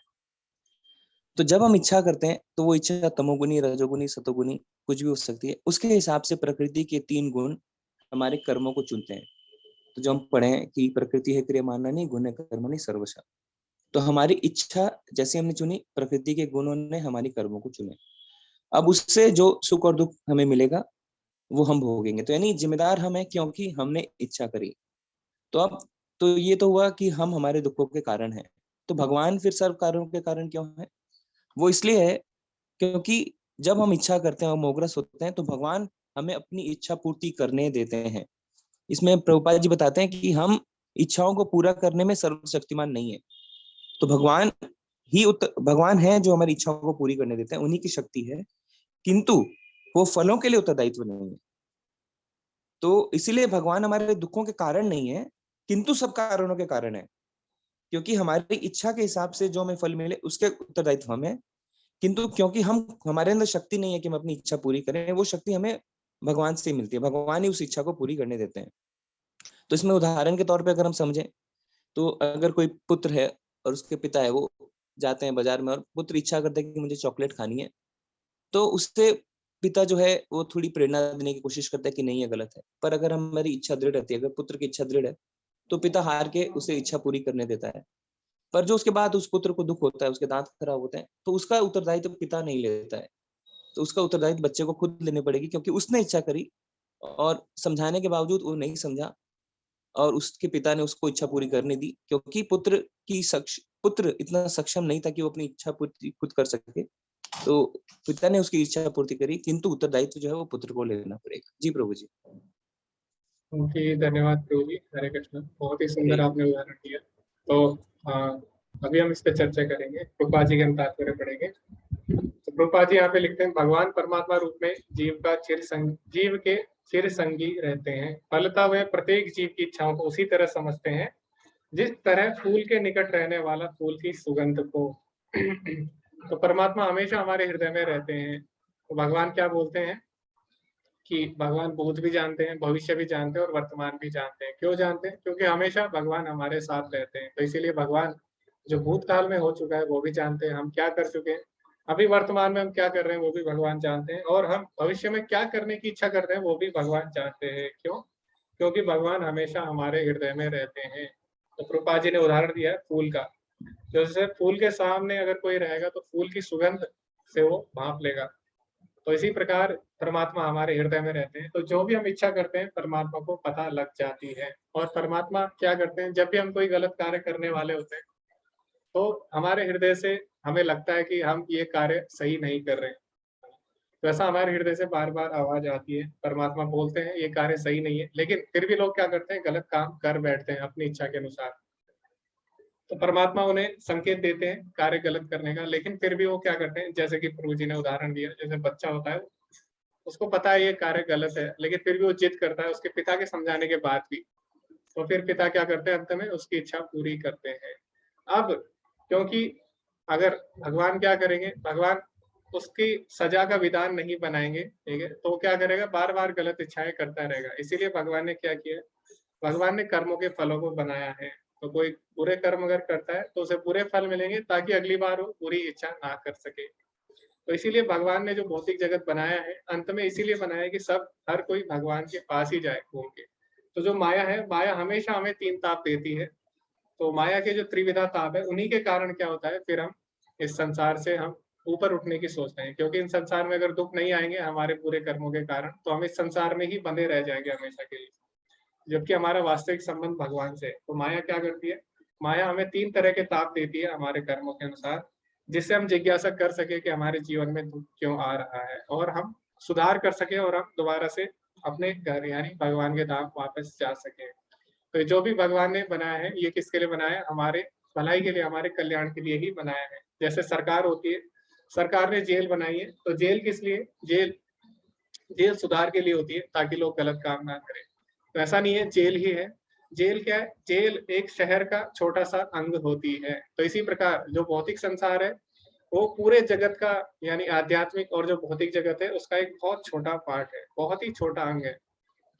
तो जब हम इच्छा करते हैं तो वो इच्छा तमोगुनी, रजोगुनी, सतोगुनी कुछ भी हो सकती है। उसके हिसाब से प्रकृति के 3 गुण हमारे कर्मों को चुनते हैं। तो जो हम पढ़े कि प्रकृति है क्रियमाणानि, गुण है कर्मणि सर्वशः। तो हमारी इच्छा जैसे हमने चुनी, प्रकृति के गुणों ने हमारी कर्मों को चुने। अब उससे जो सुख और दुख हमें मिलेगा वो हम भोगेंगे। तो यानी जिम्मेदार हम हैं, क्योंकि हमने इच्छा करी। तो अब तो ये तो हुआ कि हम हमारे दुखों के कारण हैं। तो भगवान फिर सर्व कार्यों के कारण क्यों है? वो इसलिए है क्योंकि जब हम इच्छा करते हैं और मोहग्रस्त होते हैं तो भगवान हमें अपनी इच्छा पूर्ति करने देते हैं। इसमें प्रभुपाद जी बताते हैं कि हम इच्छाओं को पूरा करने में सर्वशक्तिमान नहीं है। तो भगवान है जो हमारी इच्छाओं को पूरी करने देते हैं, उन्हीं की शक्ति है, किंतु वो फलों के लिए उत्तरदायित्व नहीं है। तो इसीलिए भगवान हमारे दुखों के कारण नहीं है, किंतु सब कारणों के कारण है। क्योंकि हमारी इच्छा के हिसाब से जो हमें फल मिले उसके उत्तरदायित्व हम है, किंतु क्योंकि हमारे अंदर शक्ति नहीं है कि हम अपनी इच्छा पूरी करें, वो शक्ति हमें भगवान से मिलती है। भगवान ही उस इच्छा को पूरी करने देते हैं। तो इसमें उदाहरण के तौर पे अगर हम समझें तो अगर कोई पुत्र है और उसके पिता है, वो जाते हैं बाजार में और पुत्र इच्छा करता है कि मुझे चॉकलेट खानी है, तो उससे पिता जो है वो थोड़ी प्रेरणा देने की कोशिश करता है कि नहीं, ये गलत है। पर अगर हमारी इच्छा दृढ़ रहती है, अगर पुत्र की इच्छा दृढ़ है, तो पिता हार के उसे इच्छा पूरी करने देता है। पर जो उसके बाद उस पुत्र को दुख होता है, उसके दांत खराब होते हैं, तो उसका उत्तरदायित्व पिता नहीं लेता है। तो उसका उत्तरदायित्व बच्चे को खुद लेने पड़ेगी, क्योंकि उसने इच्छा करी और समझाने के बावजूद वो नहीं समझा और उसके पिता ने उसको इच्छा पूरी करने दी, क्योंकि पुत्र इतना सक्षम नहीं था कि वो अपनी इच्छा पूर्ति खुद कर सके। तो पिता ने उसकी इच्छा पूर्ति करी, किंतु उत्तरदायित्व जो है वो पुत्र को लेना पड़ेगा। जी प्रभु जी। जी धन्यवाद प्रभु जी। हरे कृष्ण, बहुत ही सुंदर आपने उदाहरण दिया। तो अभी हम इस पर चर्चा करेंगे, प्रभुपा जी के तात्पर्य पढ़ेंगे। तो प्रभुपा जी यहाँ पे लिखते हैं, भगवान परमात्मा रूप में जीव के चिर संगी रहते हैं। फलतः वे प्रत्येक जीव की इच्छाओं को उसी तरह समझते हैं जिस तरह फूल के निकट रहने वाला फूल की सुगंध को। तो परमात्मा हमेशा हमारे हृदय में रहते हैं। तो भगवान क्या बोलते हैं कि भगवान भूत भी जानते हैं, भविष्य भी जानते हैं और वर्तमान भी जानते हैं। क्यों जानते हैं? क्योंकि हमेशा भगवान हमारे साथ रहते हैं। तो इसीलिए भगवान जो भूतकाल में हो चुका है वो भी जानते हैं, हम क्या कर चुके हैं, अभी वर्तमान में हम क्या कर रहे हैं वो भी भगवान जानते हैं, और हम भविष्य में क्या करने की इच्छा करते हैं वो भी भगवान जानते हैं। क्यों? क्योंकि भगवान हमेशा हमारे हृदय में रहते हैं। तो प्रभुपाद जी ने उदाहरण दिया है फूल का। जैसे फूल के सामने अगर कोई रहेगा तो फूल की सुगंध से वो भांप लेगा। तो इसी प्रकार परमात्मा हमारे हृदय में रहते हैं। तो जो भी हम इच्छा करते हैं परमात्मा को पता लग जाती है। और परमात्मा क्या करते हैं, जब भी हम कोई गलत कार्य करने वाले होते हैं तो हमारे हृदय से हमें लगता है कि हम ये कार्य सही नहीं कर रहे, तो ऐसा हमारे हृदय से बार बार आवाज आती है। परमात्मा बोलते हैं ये कार्य सही नहीं है, लेकिन फिर भी लोग क्या करते हैं, गलत काम कर बैठते हैं अपनी इच्छा के अनुसार। तो परमात्मा उन्हें संकेत देते हैं कार्य गलत करने का, लेकिन फिर भी वो क्या करते हैं, जैसे कि प्रभु जी ने उदाहरण दिया, जैसे बच्चा होता है उसको पता है ये कार्य गलत है, लेकिन फिर भी वो जिद करता है उसके पिता के समझाने के बाद भी। तो फिर पिता क्या करते हैं, अंत में उसकी इच्छा पूरी करते हैं। अब क्योंकि अगर भगवान क्या करेंगे, भगवान उसकी सजा का विधान नहीं बनाएंगे, ठीक है, तो क्या करेगा, बार बार गलत इच्छाएं करता रहेगा। इसीलिए भगवान ने क्या किया, भगवान ने कर्मों के फलों को बनाया है। तो कोई बुरे कर्म अगर करता है तो उसे बुरे फल मिलेंगे, ताकि अगली बार वो बुरी इच्छा ना कर सके। तो इसीलिए भगवान ने जो भौतिक जगत बनाया है, अंत में इसीलिए बनाया है कि सब हर कोई भगवान के पास ही जाए घूम के। तो जो माया है, माया हमेशा हमें 3 ताप देती है। तो माया के जो त्रिविधा ताप है, उन्हीं के कारण क्या होता है, फिर हम इस संसार से हम ऊपर उठने की सोचते हैं। क्योंकि इन संसार में अगर दुख नहीं आएंगे हमारे पूरे कर्मों के कारण, तो हम इस संसार में ही बंधे रह जाएंगे हमेशा के लिए, जबकि हमारा वास्तविक संबंध भगवान से है। तो माया क्या करती है, माया हमें 3 तरह के ताप देती है हमारे कर्मों के अनुसार, जिससे हम जिज्ञासा कर सके कि हमारे जीवन में दुख क्यों आ रहा है, और हम सुधार कर सके और हम दोबारा से अपने घर यानी भगवान के धाम वापस जा सके। तो जो भी भगवान ने बनाया है, ये किसके लिए बनाया है, हमारे भलाई के लिए, हमारे कल्याण के लिए ही बनाया है। जैसे सरकार होती है, सरकार ने जेल बनाई है, तो जेल किस लिए, जेल सुधार के लिए होती है, ताकि लोग गलत काम ना करें। तो ऐसा नहीं है जेल ही है, जेल क्या है? जेल एक शहर का छोटा सा अंग होती है। तो इसी प्रकार जो भौतिक संसार है वो पूरे जगत का, यानी आध्यात्मिक और जो भौतिक जगत है उसका एक बहुत छोटा पार्ट है, बहुत ही छोटा अंग है।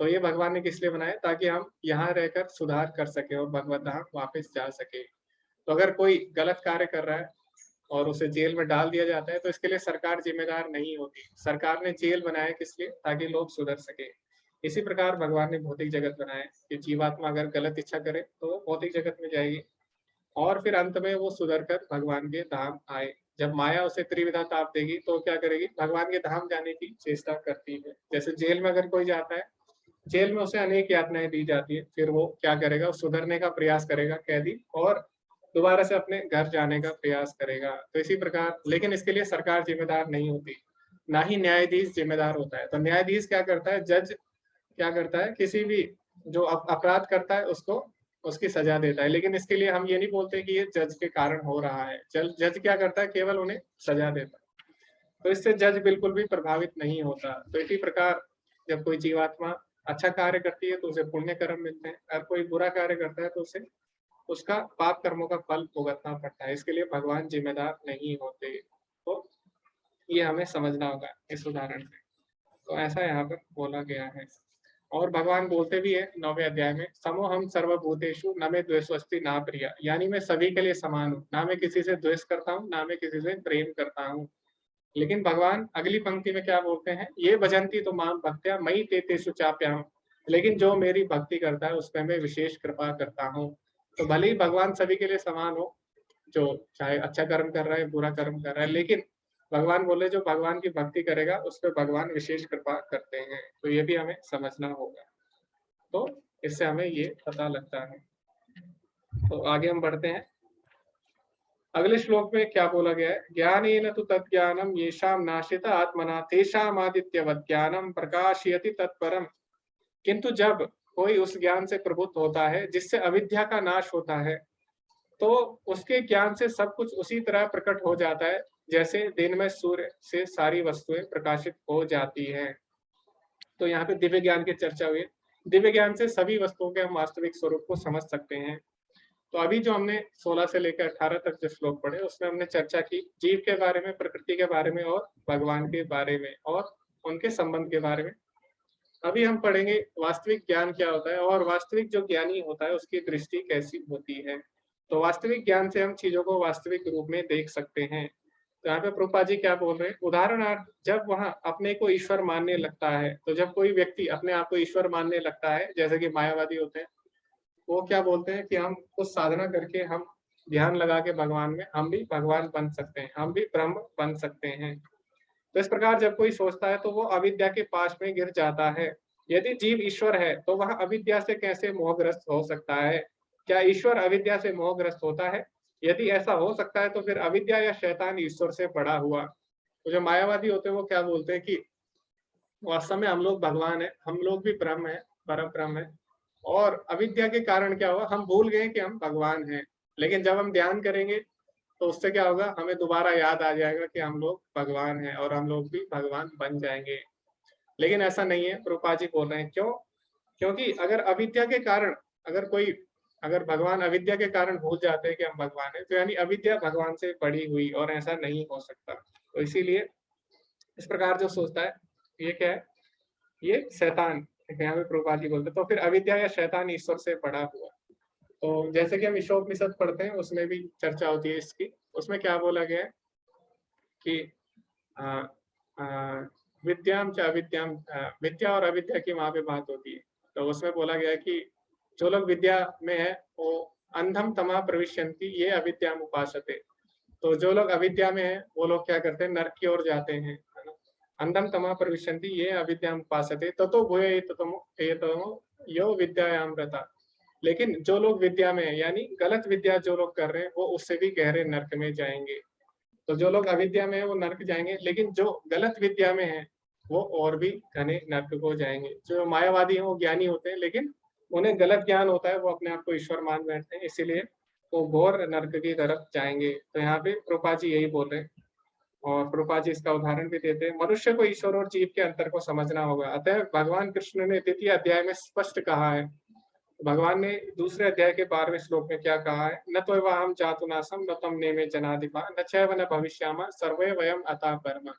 तो ये भगवान ने किस लिए बनाया? ताकि हम यहाँ रहकर सुधार कर सके और भगवत धाम वापस जा सके। तो अगर कोई गलत कार्य कर रहा है और उसे जेल में डाल दिया जाता है तो इसके लिए सरकार जिम्मेदार नहीं होती। सरकार ने जेल बनाया किस लिए? ताकि लोग सुधर सके। इसी प्रकार भगवान ने भौतिक जगत बनाया कि जीवात्मा अगर गलत इच्छा करे तो वो भौतिक जगत में जाएगी और फिर अंत में वो सुधर कर भगवान के धाम आए। जब माया उसे त्रिविधा ताप देगी तो क्या करेगी? भगवान के धाम जाने की चेष्टा करती है। जैसे जेल में अगर कोई जाता है, जेल में उसे अनेक यातनाएं दी जाती है, फिर वो क्या करेगा? सुधरने का प्रयास करेगा कैदी, और दोबारा से अपने घर जाने का प्रयास करेगा। तो इसी प्रकार, लेकिन इसके लिए सरकार जिम्मेदार नहीं होती, ना ही न्यायाधीश जिम्मेदार होता है। तो न्यायाधीश क्या करता है? जज क्या करता है? किसी भी जो अपराध करता है उसको उसकी सजा देता है। लेकिन इसके लिए हम ये नहीं बोलते कि ये जज के कारण हो रहा है। जज क्या करता है? केवल उन्हें सजा देता है। तो इससे जज बिल्कुल भी प्रभावित नहीं होता। तो इसी प्रकार जब कोई जीवात्मा अच्छा कार्य करती है तो उसे पुण्य कर्म मिलते हैं, और कोई बुरा कार्य करता है तो उसे उसका पाप कर्मों का फल भुगतना पड़ता है। इसके लिए भगवान जिम्मेदार नहीं होते। तो ये हमें समझना होगा इस उदाहरण से। तो ऐसा यहाँ पर बोला गया है। और भगवान बोलते भी है 9वें अध्याय में, समोहम सर्वभूतेषु न मे द्वेषोऽस्ति न प्रिया, यानी मैं सभी के लिए समान हूँ, ना मैं किसी से द्वेष करता हूँ, ना मैं किसी से प्रेम करता हूँ। लेकिन भगवान अगली पंक्ति में क्या बोलते हैं? ये भजन्ति तो माम भक्त्या मयि ते तेषु चाप्यहम्, लेकिन जो मेरी भक्ति करता है उसमें मैं विशेष कृपा करता हूँ। तो भले ही भगवान सभी के लिए समान हो, जो चाहे अच्छा कर्म कर रहा है बुरा कर्म कर रहा है, लेकिन भगवान बोले जो भगवान की भक्ति करेगा उस पर भगवान विशेष कृपा करते हैं। तो ये भी हमें समझना होगा। तो इससे हमें ये पता लगता है। तो आगे हम बढ़ते हैं। अगले श्लोक में क्या बोला गया है? ज्ञानेन तु तज्ज्ञानम येषाम नाशिता आत्मना तेषाम आदित्यवत् ज्ञानम प्रकाशयति तत्परम। किंतु जब कोई उस ज्ञान से प्रबुद्ध होता है जिससे अविद्या का नाश होता है, तो उसके ज्ञान से सब कुछ उसी तरह प्रकट हो जाता है जैसे दिन में सूर्य से सारी वस्तुएं प्रकाशित हो जाती हैं। तो यहाँ पे दिव्य ज्ञान की चर्चा हुई। दिव्य ज्ञान से सभी वस्तुओं के हम वास्तविक स्वरूप को समझ सकते हैं। तो अभी जो हमने 16 से लेकर 18 तक जो श्लोक पढ़े उसमें हमने चर्चा की जीव के बारे में, प्रकृति के बारे में और भगवान के बारे में और उनके संबंध के बारे में। अभी हम पढ़ेंगे वास्तविक ज्ञान क्या होता है और वास्तविक जो ज्ञानी होता है उसकी दृष्टि कैसी होती है। तो वास्तविक ज्ञान से हम चीजों को वास्तविक रूप में देख सकते हैं। तो यहाँ पे प्रभुपाद जी क्या बोल रहे हैं? उदाहरणार्थ, जब वहां अपने को ईश्वर मानने लगता है, तो जब कोई व्यक्ति अपने आप को ईश्वर मानने लगता है, जैसे कि मायावादी होते हैं, वो क्या बोलते हैं कि हम कुछ साधना करके, हम ध्यान लगा के भगवान में हम भी भगवान बन सकते हैं, हम भी ब्रह्म बन सकते हैं। तो इस प्रकार जब कोई सोचता है तो वो अविद्या के पास में गिर जाता है। यदि जीव ईश्वर है तो वह अविद्या से कैसे मोहग्रस्त हो सकता है? क्या ईश्वर अविद्या से मोहग्रस्त होता है? यदि ऐसा हो सकता है तो फिर अविद्या या शैतान ईश्वर से बड़ा हुआ। तो जो मायावादी होते हैं वो क्या बोलते हैं कि वास्तव में हम लोग भगवान है, हम लोग भी ब्रह्म है, परम ब्रह्म है, और अविद्या के कारण क्या हुआ? हम भूल गए कि हम भगवान हैं। लेकिन जब हम ध्यान करेंगे तो उससे क्या होगा? हमें दोबारा याद आ जाएगा कि हम लोग भगवान हैं और हम लोग भी भगवान बन जाएंगे। लेकिन ऐसा नहीं है, प्रभुपाद जी बोल रहे हैं। क्यों? क्योंकि अगर अविद्या के कारण, अगर भगवान अविद्या के कारण भूल जाते हैं कि हम भगवान हैं, तो यानी अविद्या भगवान से बड़ी हुई, और ऐसा नहीं हो सकता। तो इसीलिए इस प्रकार जो सोचता है ये क्या है? ये शैतान। यहाँ पे प्रभुपाद जी बोलते हैं तो फिर अविद्या या शैतान ईश्वर से बड़ा हुआ। तो जैसे कि हम ईशोपनिषद पढ़ते हैं उसमें भी चर्चा होती है इसकी। उसमें क्या बोला गया है कि विद्याम च अविद्याम, विद्या और अविद्या की वहां पे बात होती है। तो उसमें बोला गया है कि जो लोग विद्या में है वो अंधम तमा प्रविशन्ति ये अविद्याम उपासते। तो जो लोग अविद्या में है वो लोग क्या करते हैं? नरक की ओर जाते हैं। अंधम तमा प्रविशन्ति ये अविद्याम उपासते ततो भूय ततो यो विद्यायाम रता। लेकिन जो लोग विद्या में है, यानी गलत विद्या जो लोग कर रहे हैं, वो उससे भी गहरे नरक में जाएंगे। तो जो लोग अविद्या में है वो नरक जाएंगे, लेकिन जो गलत विद्या में है वो और भी घने नरक को जाएंगे। जो मायावादी हैं वो ज्ञानी होते हैं, लेकिन उन्हें गलत ज्ञान होता है, वो अपने आप को ईश्वर मान बैठते हैं, इसीलिए वो घोर नरक की तरफ जाएंगे। तो यहाँ पे प्रभुपाद जी यही बोल रहे हैं, और प्रभुपाद जी इसका उदाहरण भी देते हैं। मनुष्य को ईश्वर और जीव के अंतर को समझना होगा। अतः भगवान कृष्ण ने 2य अध्याय में स्पष्ट कहा है भगवान ने दूसरे अध्याय के 12वें श्लोक में क्या कहा है, न तो हम जातुनासम न तम नेमे जनाधिपा न चैव न भविष्यामा सर्वे वयम अता परमा।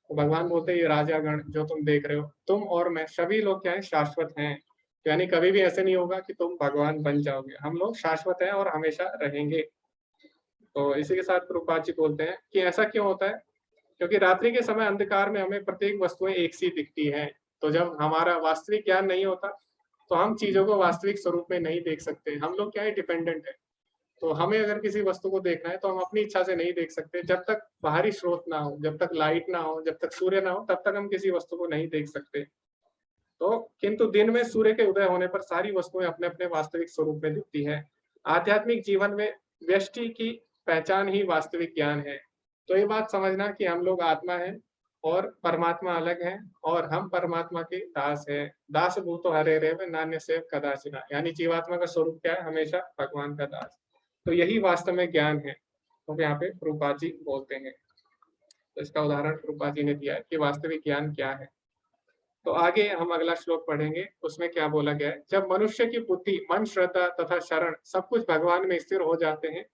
तो भगवान बोलते हैं ये राजागण जो तुम देख रहे हो, तुम और मैं सभी लोग क्या है, शाश्वत हैं। यानी कभी भी ऐसे नहीं होगा कि तुम भगवान बन जाओगे, हम लोग शाश्वत हैं और हमेशा रहेंगे। तो इसी के साथ प्रभुपाद जी बोलते हैं कि ऐसा क्यों होता है, क्योंकि रात्रि के समय अंधकार में हमें प्रत्येक वस्तुएं एक सी दिखती हैं। तो जब हमारा वास्तविक ज्ञान नहीं होता तो हम चीजों को वास्तविक स्वरूप में नहीं देख सकते। हम लोग क्या है, डिपेंडेंट है। तो हमें अगर किसी वस्तु को देखना है तो हम अपनी इच्छा से नहीं देख सकते। जब तक बाहरी स्रोत ना हो, जब तक लाइट ना हो, जब तक सूर्य ना हो, तब तक हम किसी वस्तु को नहीं देख सकते। तो किंतु दिन में सूर्य के उदय होने पर सारी वस्तुएं अपने अपने वास्तविक स्वरूप में दिखती है। आध्यात्मिक जीवन में व्यष्टि की पहचान ही वास्तविक ज्ञान है। तो ये बात समझना कि हम लोग आत्मा है और परमात्मा अलग है, और हम परमात्मा के दास है। दास भूतो हरे रेव नान्य से कदाचिना, यानी जीवात्मा का स्वरूप क्या है, हमेशा भगवान का दास। तो यही वास्तव में ज्ञान है। तो यहाँ पे प्रभुपाद जी बोलते हैं, तो इसका उदाहरण प्रभुपाद जी ने दिया है कि वास्तविक ज्ञान क्या है। तो आगे हम अगला श्लोक पढ़ेंगे, उसमें क्या बोला गया है, जब मनुष्य की बुद्धि, मन, श्रद्धा तथा शरण सब कुछ भगवान में स्थिर हो जाते हैं,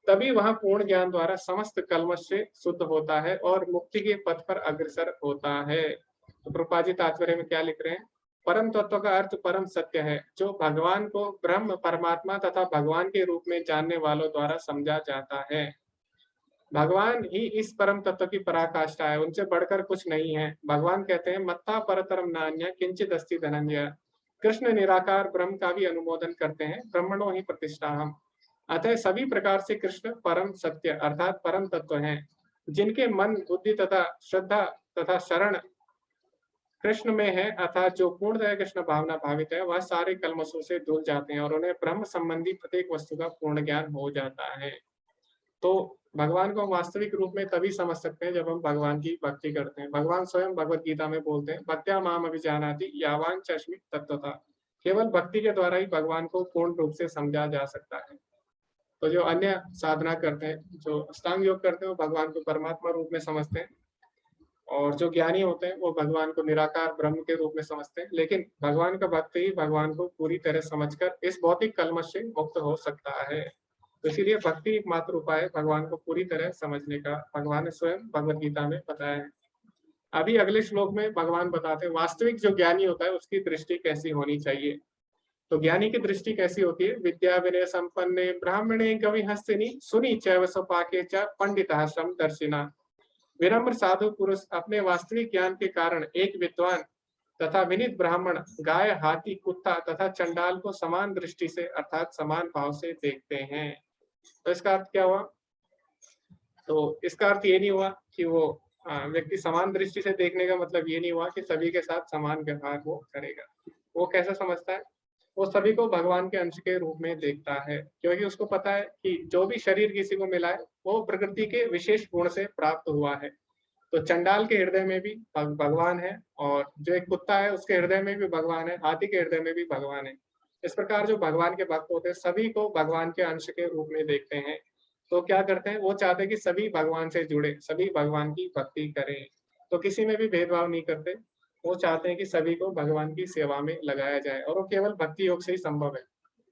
तभी वह पूर्ण ज्ञान द्वारा समस्त कल्मश से शुद्ध होता है और मुक्ति के पथ पर अग्रसर होता है। तो प्रभुपाद जी तात्पर्य में क्या लिख रहे हैं, परम तत्व का अर्थ परम सत्य है, जो भगवान को ब्रह्म, परमात्मा तथा भगवान के रूप में जानने वालों द्वारा समझा जाता है। भगवान ही इस परम तत्व की पराकाष्ठा है, उनसे बढ़कर कुछ नहीं है। भगवान कहते हैं, मत्ता परतरम नान्य किंचित अस्ति धनंजय। कृष्ण निराकार ब्रह्म का भी अनुमोदन करते हैं, ब्रह्मणो ही प्रतिष्ठा हम। अतः सभी प्रकार से कृष्ण परम सत्य अर्थात परम तत्व हैं, जिनके मन, बुद्धि तथा श्रद्धा तथा शरण कृष्ण में है, अर्थात जो पूर्णतः कृष्ण भावना भावित है, वह सारे कल्मशों से धुल जाते हैं और उन्हें ब्रह्म संबंधी प्रत्येक वस्तु का पूर्ण ज्ञान हो जाता है। तो भगवान को हम वास्तविक रूप में तभी समझ सकते हैं जब हम भगवान की भक्ति करते हैं। भगवान स्वयं भगवत गीता में बोलते हैं, भक्त्या माम अभिजानाति यावान चश्मि तत्वता। केवल भक्ति के द्वारा ही भगवान को पूर्ण रूप से समझा जा सकता है। तो जो अन्य साधना करते हैं, जो अष्टांग योग करते हैं, वो भगवान को परमात्मा रूप में समझते हैं, और जो ज्ञानी होते हैं वो भगवान को निराकार ब्रह्म के रूप में समझते हैं। लेकिन भगवान का भक्त ही भगवान को पूरी तरह समझकर इस भौतिक कल्मश से मुक्त हो सकता है। तो इसीलिए भक्ति एकमात्र उपाय है भगवान को पूरी तरह समझने का, भगवान ने स्वयं भगवत गीता में बताया है। अभी अगले श्लोक में भगवान बताते हैं वास्तविक जो ज्ञानी होता है उसकी दृष्टि कैसी होनी चाहिए। तो ज्ञानी की दृष्टि कैसी होती है, विद्या विनय संपन्ने ब्राह्मणे कवि हस्तिनी सुनी चैव स्वपाके च पंडिता समदर्शिना। विनम्र साधु पुरुष अपने वास्तविक ज्ञान के कारण एक विद्वान तथा विनीत ब्राह्मण गाय, हाथी, कुत्ता तथा चंडाल को समान दृष्टि से अर्थात समान भाव से देखते हैं। तो इसका अर्थ क्या हुआ, तो इसका अर्थ ये नहीं हुआ कि वो व्यक्ति समान दृष्टि से देखने का मतलब ये नहीं हुआ कि सभी के साथ समान व्यवहार वो करेगा। वो कैसा समझता है, वो सभी को भगवान के अंश के रूप में देखता है, क्योंकि उसको पता है कि जो भी शरीर किसी को मिला है वो प्रकृति के विशेष गुण से प्राप्त हुआ है। तो चंडाल के हृदय में भी भगवान है, और जो एक कुत्ता है उसके हृदय में भी भगवान है, हाथी के हृदय में भी भगवान है। इस प्रकार जो भगवान के भक्त होते हैं सभी को भगवान के अंश के रूप में देखते हैं। तो क्या करते हैं, वो चाहते हैं कि सभी भगवान से जुड़े, सभी भगवान की भक्ति करें। तो किसी में भी भेदभाव नहीं करते, वो चाहते हैं कि सभी को भगवान की सेवा में लगाया जाए, और वो केवल भक्ति योग से ही संभव है।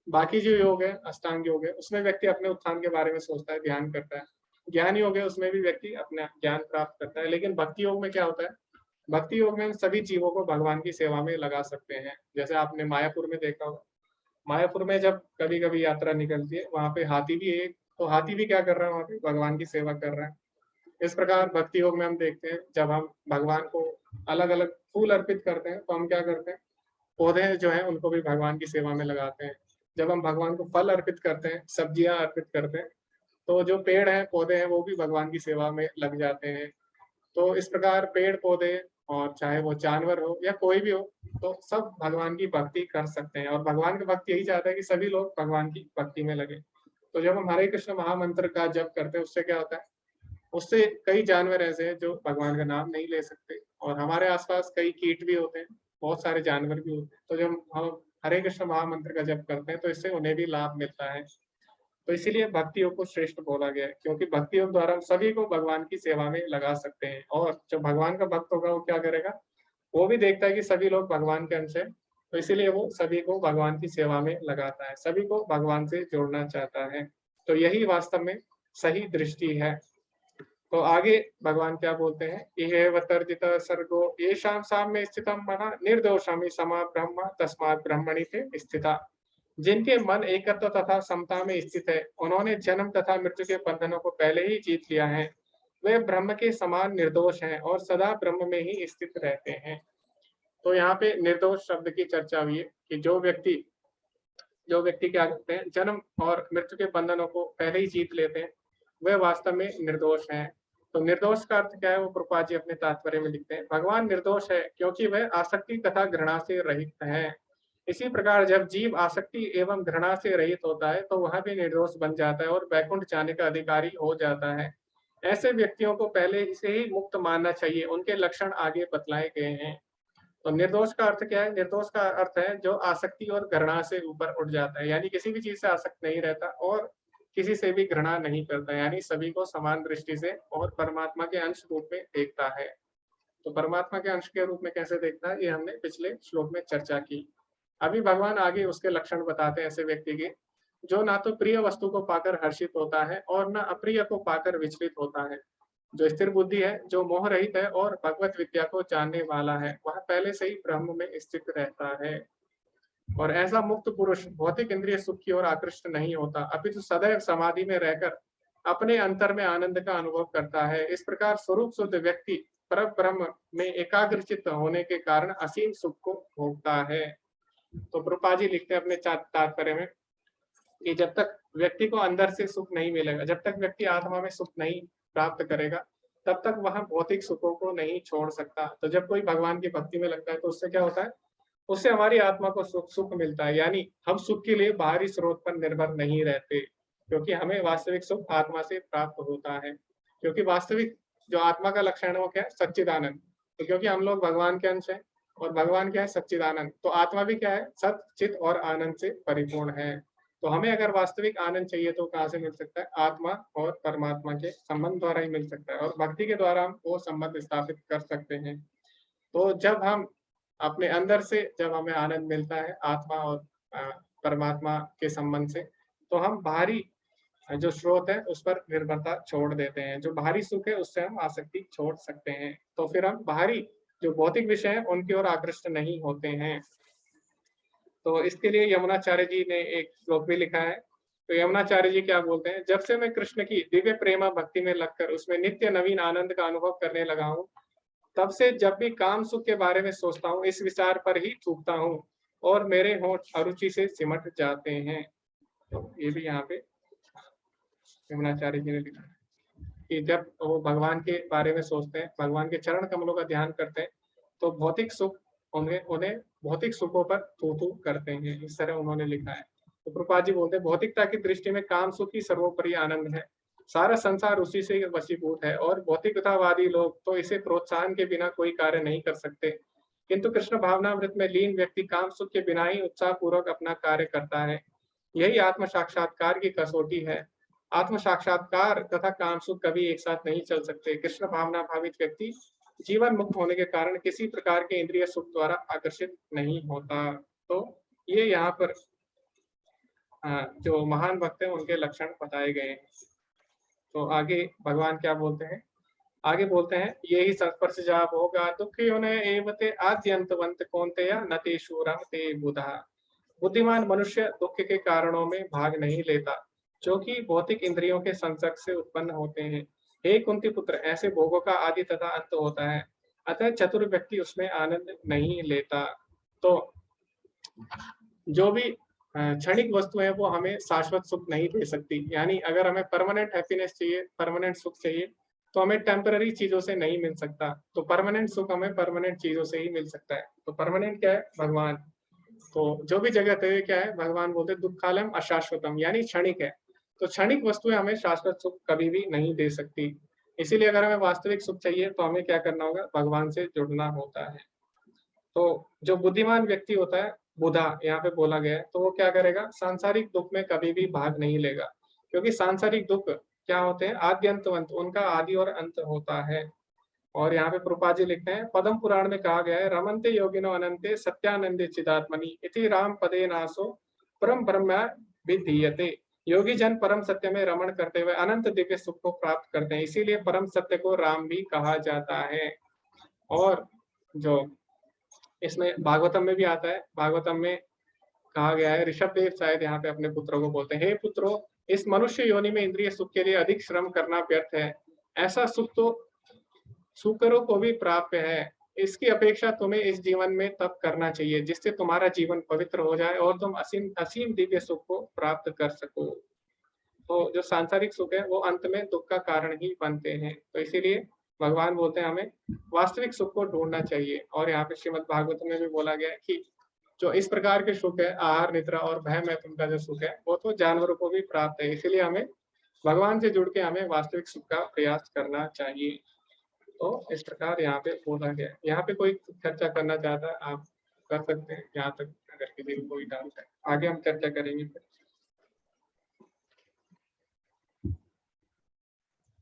बाकी जो योग है, अष्टांग योग है, उसमें व्यक्ति अपने उत्थान के बारे में सोचता है, ध्यान करता है। ज्ञान योग है, उसमें भी व्यक्ति अपना ज्ञान प्राप्त करता है। लेकिन भक्ति योग में क्या होता है, भक्ति योग में हम सभी जीवों को भगवान की सेवा में लगा सकते हैं। जैसे आपने मायापुर में देखा होगा, मायापुर में जब कभी कभी यात्रा निकलती है, वहां पे हाथी भी एक, तो हाथी भी क्या कर रहा है, वहां पे भगवान की सेवा कर रहा है। इस प्रकार भक्ति योग में हम देखते हैं, जब हम भगवान को अलग अलग फूल अर्पित करते हैं तो हम क्या करते हैं, पौधे जो हैं उनको भी भगवान की सेवा में लगाते हैं। जब हम भगवान को फल अर्पित करते हैं, सब्जियां अर्पित करते हैं, तो जो पेड़ हैं, पौधे हैं, वो भी भगवान की सेवा में लग जाते हैं। तो इस प्रकार पेड़ पौधे, और चाहे वो जानवर हो या कोई भी हो, तो सब भगवान की भक्ति कर सकते हैं। और भगवान का भक्त यही चाहता है कि सभी लोग भगवान की भक्ति में लगे। तो जब हम हरे कृष्ण महामंत्र का जप करते हैं, उससे क्या होता है, उससे कई जानवर ऐसे हैं जो भगवान का नाम नहीं ले सकते, और हमारे आसपास कई कीट भी होते हैं, बहुत सारे जानवर भी होते हैं। तो जब हम हरे कृष्ण महामंत्र का जप करते हैं तो इससे उन्हें भी लाभ मिलता है। तो इसीलिए भक्ति योग को श्रेष्ठ बोला गया है, क्योंकि भक्ति योग द्वारा हम सभी को भगवान की सेवा में लगा सकते हैं। और जो भगवान का भक्त होगा वो क्या करेगा, वो भी देखता है कि सभी लोग भगवान के अंश हैं, तो इसीलिए वो सभी को भगवान की सेवा में लगाता है, सभी को भगवान से जोड़ना चाहता है। तो यही वास्तव में सही दृष्टि है। तो आगे भगवान क्या बोलते हैं, इहेव तर्जित सर्गो येषां साम्ये स्थितं मनः निर्दोषामि समा ब्रह्म तस्मात् ब्रह्मणि ते स्थिता। जिनके मन एकत्व तथा समता में स्थित है, उन्होंने जन्म तथा मृत्यु के बंधनों को पहले ही जीत लिया है, वे ब्रह्म के समान निर्दोष हैं और सदा ब्रह्म में ही स्थित रहते हैं। तो यहाँ पे निर्दोष शब्द की चर्चा हुई है कि जो व्यक्ति क्या करते हैं, जन्म और मृत्यु के बंधनों को पहले ही जीत लेते हैं, वह वास्तव में निर्दोष हैं। तो निर्दोष का अर्थ क्या है, वो प्रभुपाद जी अपने तात्पर्य में लिखते हैं, भगवान निर्दोष है क्योंकि वह आसक्ति तथा घृणा से रहित है। इसी प्रकार जब जीव आसक्ति एवं घृणा से रहित होता है तो वह भी निर्दोष बन जाता है और वैकुंठ जाने का अधिकारी हो जाता है। ऐसे व्यक्तियों को पहले से ही मुक्त मानना चाहिए, उनके लक्षण आगे बतलाए गए हैं। तो निर्दोष का अर्थ क्या है, निर्दोष का अर्थ है जो आसक्ति और घृणा से ऊपर उठ जाता है, यानी किसी भी चीज से आसक्त नहीं रहता और किसी से भी घृणा नहीं करता, यानी सभी को समान दृष्टि से और परमात्मा के अंश रूप में देखता है। तो परमात्मा के अंश के रूप में कैसे देखता है, ये हमने पिछले श्लोक में चर्चा की। अभी भगवान आगे उसके लक्षण बताते हैं ऐसे व्यक्ति के, जो ना तो प्रिय वस्तु को पाकर हर्षित होता है और न अप्रिय को पाकर विचलित होता है, जो स्थिर बुद्धि है, जो मोह रहित है और भगवत विद्या को जानने वाला है, वह पहले से ही ब्रह्म में स्थित रहता है। और ऐसा मुक्त पुरुष भौतिक इंद्रिय सुख की ओर आकृष्ट नहीं होता, अपितु सदैव समाधि में रहकर अपने अंतर में आनंद का अनुभव करता है। इस प्रकार स्वरूप शुद्ध व्यक्ति पर ब्रह्म में एकाग्रचित्त होने के कारण असीम सुख को भोगता है। तो प्रभुपाद जी लिखते हैं अपने तात्पर्य में कि जब तक व्यक्ति को अंदर से सुख नहीं मिलेगा, जब तक व्यक्ति आत्मा में सुख नहीं प्राप्त करेगा, तब तक वह भौतिक सुखों को नहीं छोड़ सकता। तो जब कोई भगवान की भक्ति में लगता है तो उससे क्या होता है, उससे हमारी आत्मा को सुख मिलता है, यानी हम सुख के लिए बाहरी स्रोत पर निर्भर नहीं रहते, क्योंकि हमें वास्तविक सुख आत्मा से प्राप्त होता है। क्योंकि वास्तविक जो आत्मा का लक्षण है वो क्या है, सच्चिदानंद। तो क्योंकि हम लोग भगवान के अंश हैं और भगवान क्या है, सच्चिदानंद, तो आत्मा भी क्या है, सत चित और आनंद से परिपूर्ण है। तो हमें अगर वास्तविक आनंद चाहिए तो कहाँ से मिल सकता है, आत्मा और परमात्मा के संबंध द्वारा ही मिल सकता है, और भक्ति के द्वारा हम वो संबंध स्थापित कर सकते हैं। तो जब हम अपने अंदर से जब हमें आनंद मिलता है आत्मा और परमात्मा के संबंध से, तो हम बाहरी जो स्रोत है उस पर निर्भरता छोड़ देते हैं, जो बाहरी सुख है उससे हम आसक्ति छोड़ सकते हैं। तो फिर हम बाहरी जो भौतिक विषय है उनकी ओर आकृष्ट नहीं होते हैं। तो इसके लिए यमुनाचार्य जी ने एक श्लोक भी लिखा है। तो यमुनाचार्य जी क्या बोलते हैं, जब से मैं कृष्ण की दिव्य प्रेमा भक्ति में लगकर उसमें नित्य नवीन आनंद का अनुभव करने लगा हूँ, तब से जब भी काम सुख के बारे में सोचता हूँ इस विचार पर ही थूकता हूँ और मेरे होंठ अरुचि से सिमट जाते हैं। तो ये भी यहाँ पे यमुनाचार्य जी ने लिखा है कि जब वो भगवान के बारे में सोचते हैं, भगवान के चरण कमलों का ध्यान करते हैं, तो भौतिक सुख उन्हें भौतिक सुखों पर थू करते हैं, इस तरह उन्होंने लिखा है। तो प्रभुपाद जी बोलते हैं, भौतिकता की दृष्टि में काम सुख ही सर्वोपरि आनंद है, सारा संसार उसी से वशीभूत है, और भौतिकतावादी लोग तो इसे प्रोत्साहन के बिना कोई कार्य नहीं कर सकते, किंतु कृष्ण भावनामृत में लीन व्यक्ति काम सुख के बिना ही उत्साह पूर्वक अपना कार्य करता है। यही आत्म साक्षात्कार की कसौटी है। आत्म साक्षात्कार तथा काम सुख कभी एक साथ नहीं चल सकते। कृष्ण भावना भावित व्यक्ति जीवन मुक्त होने के कारण किसी प्रकार के इंद्रिय सुख द्वारा आकर्षित नहीं होता। तो ये यहाँ पर जो महान भक्त हैं उनके लक्षण बताए गए हैं। तो आगे भगवान क्या बोलते हैं, आगे बोलते हैं, यही सत्पर्श जाप होगा दुखी उन्हें एवते आद्यंतवंत कौन्तेय न ते शूरम ते बुधा। बुद्धिमान मनुष्य दुख के कारणों में भाग नहीं लेता जो कि भौतिक इंद्रियों के संसर्ग से उत्पन्न होते हैं। हे कुंती पुत्र, ऐसे भोगों का आदि तथा अंत होता है, अतः चतुर व्यक्ति उसमें आनंद नहीं लेता। तो जो भी क्षणिक वस्तु है वो हमें शाश्वत सुख नहीं दे सकती, यानी अगर हमें परमानेंट हैप्पीनेस चाहिए, परमानेंट सुख चाहिए, तो हमें टेम्पररी चीजों से नहीं मिल सकता। तो परमानेंट सुख हमें परमानेंट चीजों से ही मिल सकता है। तो परमानेंट क्या है, भगवान। तो जो भी जगत है क्या है, भगवान बोलते दुखालयम अशाश्वतम, यानी क्षणिक है। तो क्षणिक वस्तुएं हमें शाश्वत सुख कभी भी नहीं दे सकती। इसीलिए अगर हमें वास्तविक सुख चाहिए तो हमें क्या करना होगा, भगवान से जुड़ना होता है। तो जो बुद्धिमान व्यक्ति होता है, बुधा यहाँ पे बोला गया है, तो वो क्या करेगा, सांसारिक दुख में कभी भी भाग नहीं लेगा, क्योंकि सांसारिक दुख क्या होते हैं, आद्यंतवंत, उनका आदि और अंत होता है। और यहाँ पे प्रभुपाद जी लिखते हैं पद्म पुराण में कहा गया है रमन्ते योगिनो अनंते सत्यानंदे चिदात्मनि इति राम पदे नासो परम ब्रह्म विधीयते। योगी जन परम सत्य में रमण करते हुए अनंत दिव्य सुख को प्राप्त करते हैं, इसीलिए परम सत्य को राम भी कहा जाता है। और जो इसमें भागवतम में भी आता है, भागवतम में कहा गया है, ऋषभ देव शायद यहाँ पे अपने पुत्रों को बोलते हैं, हे पुत्रों, इस मनुष्य योनि में इंद्रिय सुख के लिए अधिक श्रम करना व्यर्थ है। ऐसा सुख तो सूकरों को भी प्राप्त है। इसकी अपेक्षा तुम्हें इस जीवन में तप करना चाहिए जिससे तुम्हारा जीवन पवित्र हो जाए और तुम असीम असीम दिव्य सुख को प्राप्त कर सको। तो जो सांसारिक सुख है वो अंत में दुख का कारण ही बनते हैं। तो इसीलिए भगवान बोलते हैं हमें वास्तविक सुख को ढूंढना चाहिए। और यहाँ पे श्रीमद् भागवत में भी बोला गया है कि जो इस प्रकार के सुख है, आहार निद्रा और भय मैथुन का जो सुख है, वो तो जानवरों को भी प्राप्त है। इसीलिए हमें भगवान से जुड़ के हमें वास्तविक सुख का प्रयास करना चाहिए। तो इस प्रकार यहाँ पे बोला गया है। यहाँ पे कोई चर्चा करना चाहता है आप कर सकते हैं, यहाँ तक अगर किसी को कोई डाउट है। आगे हम चर्चा करेंगे फिर।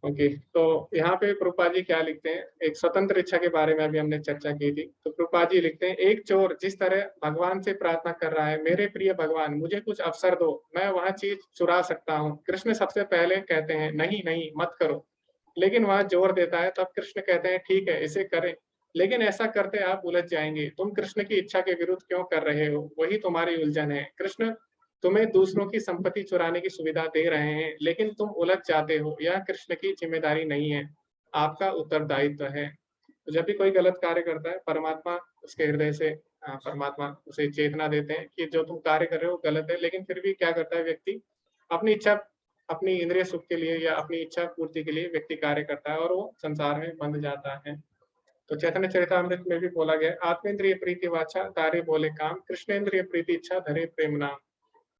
ओके, तो यहाँ पे प्रभुपाद जी क्या लिखते हैं, एक स्वतंत्र इच्छा के बारे में अभी हमने चर्चा की थी। तो प्रभुपाद जी लिखते हैं एक चोर जिस तरह भगवान से प्रार्थना कर रहा है, मेरे प्रिय भगवान मुझे कुछ अवसर दो, मैं वह चीज चुरा सकता हूँ। कृष्ण सबसे पहले कहते हैं नहीं नहीं मत करो, लेकिन वह जोर देता है। तब कृष्ण कहते हैं ठीक है इसे करें, लेकिन ऐसा करते आप उलझ जाएंगे। तुम कृष्ण की इच्छा के विरुद्ध क्यों कर रहे हो, वही तुम्हारी उलझन है। कृष्ण तुम्हें दूसरों की संपत्ति चुराने की सुविधा दे रहे हैं, लेकिन तुम उलझ जाते हो। यह कृष्ण की जिम्मेदारी नहीं है, आपका उत्तरदायित्व है। तो जब भी कोई गलत कार्य करता है, परमात्मा उसके हृदय से परमात्मा उसे चेतना देते हैं कि जो तुम कार्य कर रहे हो गलत है, लेकिन फिर भी क्या करता है व्यक्ति, अपनी इच्छा, अपनी इंद्रिय सुख के लिए या अपनी इच्छा पूर्ति के लिए व्यक्ति कार्य करता है और वो संसार में बंध जाता है। तो चैतन्य चरितामृत में भी बोला गया, आत्मेंद्रिय प्रीति वाचा तारे बोले काम, कृष्णेंद्रिय प्रीति इच्छा धरे प्रेम नाम।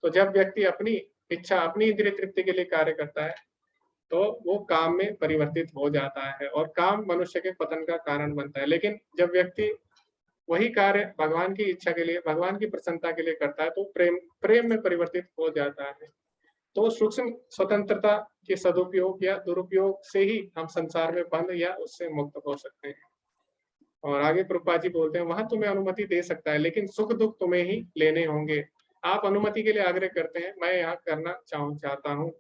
तो जब व्यक्ति अपनी इच्छा, अपनी इंद्रिय तृप्ति के लिए कार्य करता है तो वो काम में परिवर्तित हो जाता है और काम मनुष्य के पतन का कारण बनता है। लेकिन जब व्यक्ति वही कार्य भगवान की इच्छा के लिए, भगवान की प्रसन्नता के लिए करता है तो प्रेम में परिवर्तित हो जाता है। तो सूक्ष्म स्वतंत्रता के सदुपयोग या दुरुपयोग से ही हम संसार में बंध या उससे मुक्त हो सकते हैं। और आगे प्रभुपाद जी बोलते हैं, वहां तुम्हें अनुमति दे सकता है, लेकिन सुख दुख तुम्हें ही लेने होंगे। आप अनुमति के लिए आग्रह करते हैं, मैं यहाँ करना चाहता हूँ,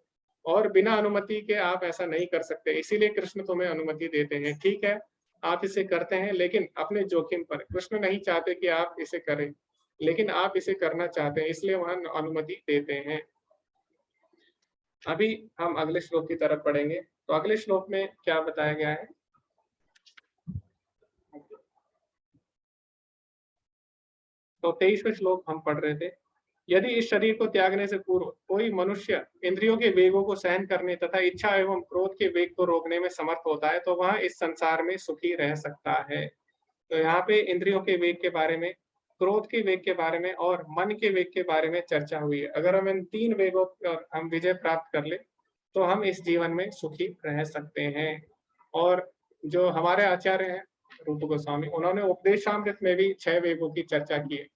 और बिना अनुमति के आप ऐसा नहीं कर सकते, इसीलिए कृष्ण तुम्हें अनुमति देते हैं। ठीक है, आप इसे करते हैं लेकिन अपने जोखिम पर। कृष्ण नहीं चाहते कि आप इसे करें, लेकिन आप इसे करना चाहते हैं, इसलिए वहां अनुमति देते हैं। अभी हम अगले श्लोक की तरफ पढ़ेंगे। तो अगले श्लोक में क्या बताया गया है, तो 23वें श्लोक हम पढ़ रहे थे। यदि इस शरीर को त्यागने से पूर्व कोई मनुष्य इंद्रियों के वेगों को सहन करने तथा इच्छा एवं क्रोध के वेग को रोकने में समर्थ होता है तो वह इस संसार में सुखी रह सकता है। तो यहाँ पे इंद्रियों के वेग के बारे में, क्रोध के वेग के बारे में और मन के वेग के बारे में चर्चा हुई है। अगर हम इन तीन वेगों पर हम विजय प्राप्त कर ले तो हम इस जीवन में सुखी रह सकते हैं। और जो हमारे आचार्य हैं रूप गोस्वामी, उन्होंने उपदेशामृत में भी 6 वेगों की चर्चा की है,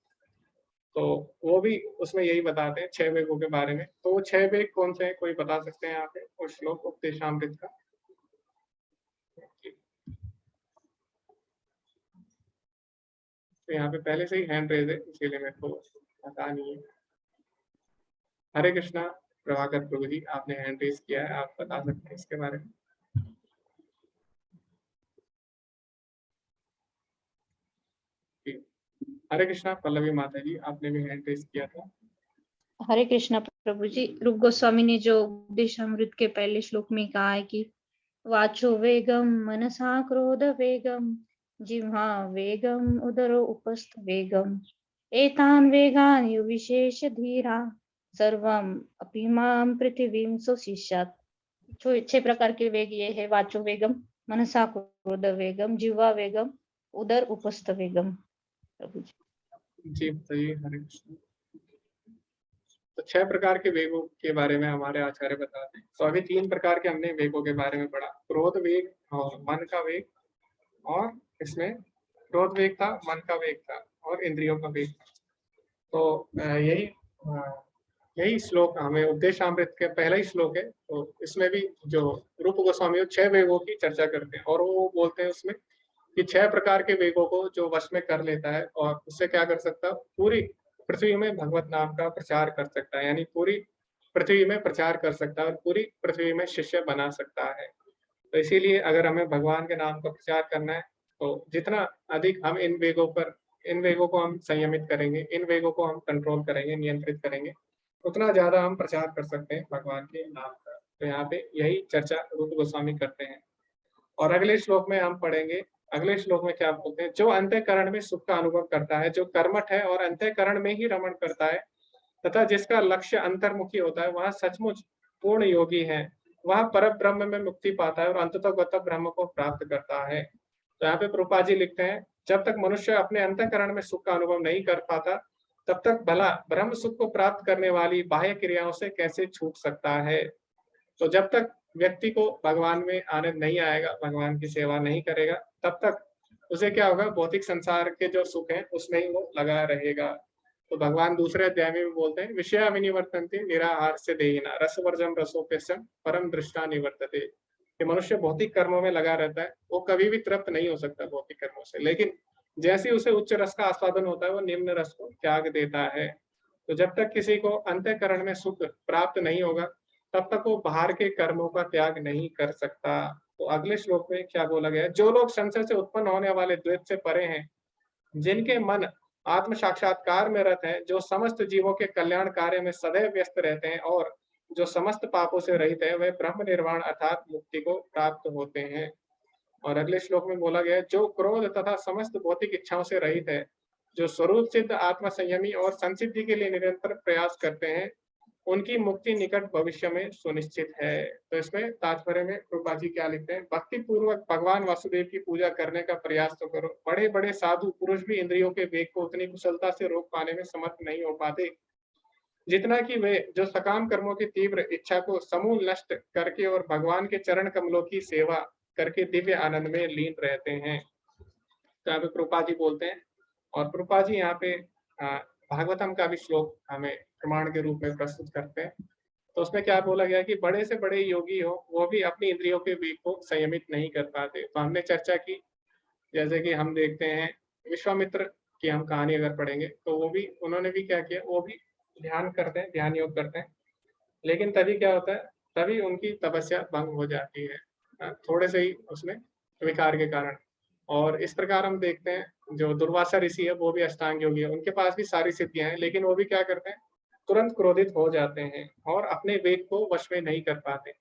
तो वो भी उसमें यही बताते हैं 6 वेगों के बारे में। तो वो 6 वेग कौन से हैं, कोई बता सकते हैं यहाँ पे उस श्लोक उपदेशामृत का? तो यहाँ पे पहले से ही हैंड रेज है, इसीलिए मेरे को पता नहीं है। हरे कृष्णा प्रभाकर प्रभु जी, आपने हैंड रेज किया है, आप बता सकते हैं इसके बारे में? हरे कृष्णा पल्लवी माता जी, आपने भी हैंड रेज किया था। हरे कृष्णा प्रभु जी, रूप गोस्वामी ने जो उपदेशामृत के पहले श्लोक में कहा है कि वाचो वेगम मनसा क्रोध वेगम जिह्वा वेगम उदरो उपस्थ वेगम एतान वेगान विशेष धीरा सर्वम अपि माम पृथ्वीम सुशिष्यात्। 6 प्रकार के वेग ये है, वाचो वेगम, मनसा क्रोध वेगम, जिह्वा वेगम, उदर उपस्थ वेगम। प्रभु जी बताइए। हरे कृष्ण। तो 6 प्रकार के वेगों के बारे में हमारे आचार्य बताते हैं। तो अभी 3 प्रकार के हमने वेगों के बारे में पढ़ा, क्रोध वेग और मन का वेग, और इसमें क्रोध वेग था, मन का वेग था और इंद्रियों का वेग था। तो यही श्लोक हमें उपदेशामृत के पहला ही श्लोक है। तो इसमें भी जो रूप गोस्वामी 6 वेगों की चर्चा करते हैं और वो बोलते हैं उसमें कि 6 प्रकार के वेगों को जो वश में कर लेता है और उससे क्या कर सकता है, पूरी पृथ्वी में भगवत नाम का प्रचार कर सकता है, यानी पूरी पृथ्वी में प्रचार कर सकता है और पूरी पृथ्वी में शिष्य बना सकता है। तो इसीलिए अगर हमें भगवान के नाम का प्रचार करना है तो जितना अधिक हम इन वेगों को हम संयमित करेंगे, इन वेगों को हम कंट्रोल करेंगे, नियंत्रित करेंगे, उतना ज्यादा हम प्रचार कर सकते हैं भगवान के नाम का। तो यहाँ पे यही चर्चा रूप गोस्वामी करते हैं। और अगले श्लोक में हम पढ़ेंगे, अगले श्लोक में क्या बोलते हैं, जो अंतःकरण में सुख का अनुभव करता है, जो कर्मठ है और अंतःकरण में ही रमण करता है तथा जिसका लक्ष्य अंतर्मुखी होता है, वह सचमुच पूर्ण योगी है, वह पर ब्रह्म में मुक्ति पाता है और अंततः ब्रह्म को प्राप्त करता है। तो यहाँ पे प्रभुपाद जी लिखते हैं, जब तक मनुष्य अपने अंतःकरण में सुख का अनुभव नहीं कर पाता तब तक भला ब्रह्म सुख को प्राप्त करने वाली बाह्य क्रियाओं से कैसे छूट सकता है। तो जब तक व्यक्ति को भगवान में आनंद नहीं आएगा, भगवान की सेवा नहीं करेगा, तब तक उसे क्या होगा, भौतिक संसार के जो सुख है उसमें ही वो लगा रहेगा। तो भगवान दूसरे अध्याय में भी बोलते हैं, विषया विनिवर्तन्ते निराहार से देहिना रसवर्जम रसोपेशम परम दृष्टा निवर्तते। कि मनुष्य भौतिक कर्मों में लगा रहता है, वो कभी भी तृप्त नहीं हो सकता भौतिक कर्मों से, लेकिन जैसे उसे उच्च रस का आस्वादन होता है वो निम्न रस को त्याग देता है। तो जब तक किसी को अंतःकरण में सुख प्राप्त नहीं होगा तब तक वो बाहर के कर्मों का त्याग नहीं कर सकता। तो अगले श्लोक में क्या बोला गया है, जो लोग संशय से उत्पन्न होने वाले द्वैत से परे हैं, जिनके मन आत्म साक्षात्कार में रत है, जो समस्त जीवों के कल्याण कार्य में सदैव व्यस्त रहते हैं और जो समस्त पापों से रहित है, वे ब्रह्म निर्वाण अर्थात मुक्ति को प्राप्त होते हैं। और अगले श्लोक में बोला गया है, जो क्रोध तथा समस्त भौतिक इच्छाओं से रहित है, जो स्वरूप सिद्ध आत्मा संयमी और संसिद्धि के लिए निरंतर प्रयास करते हैं, उनकी मुक्ति निकट भविष्य में सुनिश्चित है। तो इसमें तात्पर्य में प्रभुपाद जी क्या लिखते हैं, भक्ति पूर्वक भगवान वासुदेव की पूजा करने का प्रयास तो करो। बड़े बड़े साधु पुरुष भी इंद्रियों के वेग को उतनी कुशलता से रोक पाने में समर्थ नहीं हो पाते जितना कि वे जो सकाम कर्मों की तीव्र इच्छा को समूल नष्ट करके और भगवान के चरण कमलों की सेवा करके दिव्य आनंद में लीन रहते हैं। तो यहाँ पे प्रभुपाद जी बोलते हैं, और प्रभुपाद जी यहाँ पे भागवतम का भी श्लोक हमें प्रमाण के रूप में प्रस्तुत करते हैं। तो उसमें क्या बोला गया कि बड़े से बड़े योगी हो वो भी अपनी इंद्रियों के वेग को संयमित नहीं कर पाते। तो हमने चर्चा की, जैसे कि हम देखते हैं विश्वामित्र की हम कहानी अगर पढ़ेंगे तो वो भी, उन्होंने भी क्या किया, वो भी ध्यान करते हैं, ध्यान योग करते हैं, लेकिन तभी क्या होता है, तभी उनकी तपस्या भंग हो जाती है थोड़े से ही उसमें विकार के कारण। और इस प्रकार हम देखते हैं जो दुर्वासा ऋषि है वो भी अष्टांग योगी है, उनके पास भी सारी सिद्धियां हैं, लेकिन वो भी क्या करते हैं, तुरंत क्रोधित हो जाते हैं और अपने वेग को वश में नहीं कर पाते।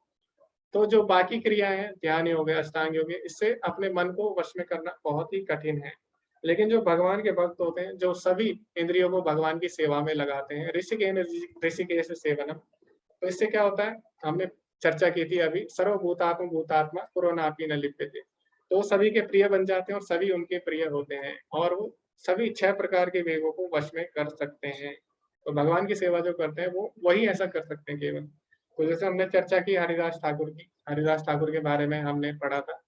तो जो बाकी क्रियाएं हैं, ध्यान योग है, अष्टांग योग है, इससे अपने मन को वश में करना बहुत ही कठिन है। लेकिन जो भगवान के भक्त होते हैं, जो सभी इंद्रियों को भगवान की सेवा में लगाते हैं, ऋषिकेश सेवनम, तो इससे क्या होता है, हमने चर्चा की थी अभी, सर्वभूतात्म भूतात्मा पुरोनापि न लिप्यते, तो सभी के प्रिय बन जाते हैं और सभी उनके प्रिय होते हैं और वो सभी 6 प्रकार के वेगों को वश में कर सकते हैं। तो भगवान की सेवा जो करते हैं वो वही ऐसा कर सकते हैं केवल। तो जैसे हमने चर्चा की हरिदास ठाकुर की, हरिदास ठाकुर के बारे में हमने पढ़ा था।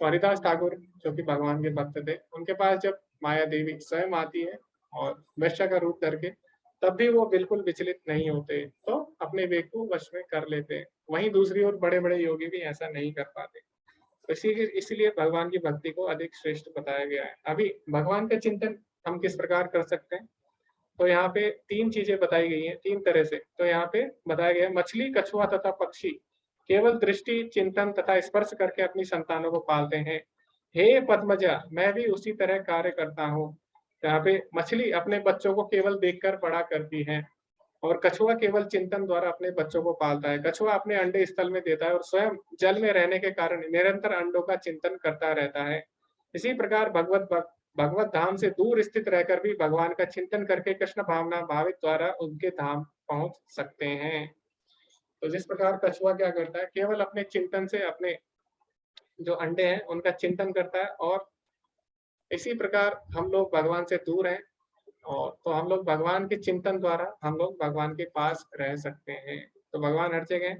तो हरिदास ठाकुर जो कि भगवान के भक्त थे, उनके पास जब माया देवी स्वयं आती है और वैश्य का रूप करके, तब भी वो बिल्कुल विचलित नहीं होते, तो अपने वेग को वश में कर लेते हैं। वहीं दूसरी ओर बड़े बड़े योगी भी ऐसा नहीं कर पाते। तो इसीलिए भगवान की भक्ति को अधिक श्रेष्ठ बताया गया है। अभी भगवान का चिंतन हम किस प्रकार कर सकते हैं, तो यहाँ पे 3 चीजें बताई गई हैं, 3 तरह से। तो यहाँ पे बताया गया है, मछली, कछुआ तथा पक्षी केवल दृष्टि, चिंतन तथा स्पर्श करके अपनी संतानों को पालते हैं। हे पद्मजा, मैं भी उसी तरह कार्य करता हूँ। यहाँ पे मछली अपने बच्चों को केवल देखकर बड़ा करती है और कछुआ केवल चिंतन द्वारा अपने बच्चों को पालता है। कछुआ अपने अंडे स्थल में देता है और स्वयं जल में रहने के कारण निरंतर अंडों का चिंतन करता रहता है। इसी प्रकार भगवत धाम से दूर स्थित रहकर भी भगवान का चिंतन करके कृष्ण भावना भावित द्वारा उनके धाम पहुंच सकते हैं। तो जिस प्रकार कछुआ क्या करता है, केवल अपने चिंतन से अपने जो अंडे हैं उनका चिंतन करता है, और इसी प्रकार हम लोग भगवान से दूर हैं, और तो हम लोग भगवान के चिंतन द्वारा हम लोग भगवान के पास रह सकते हैं। तो भगवान हर जगह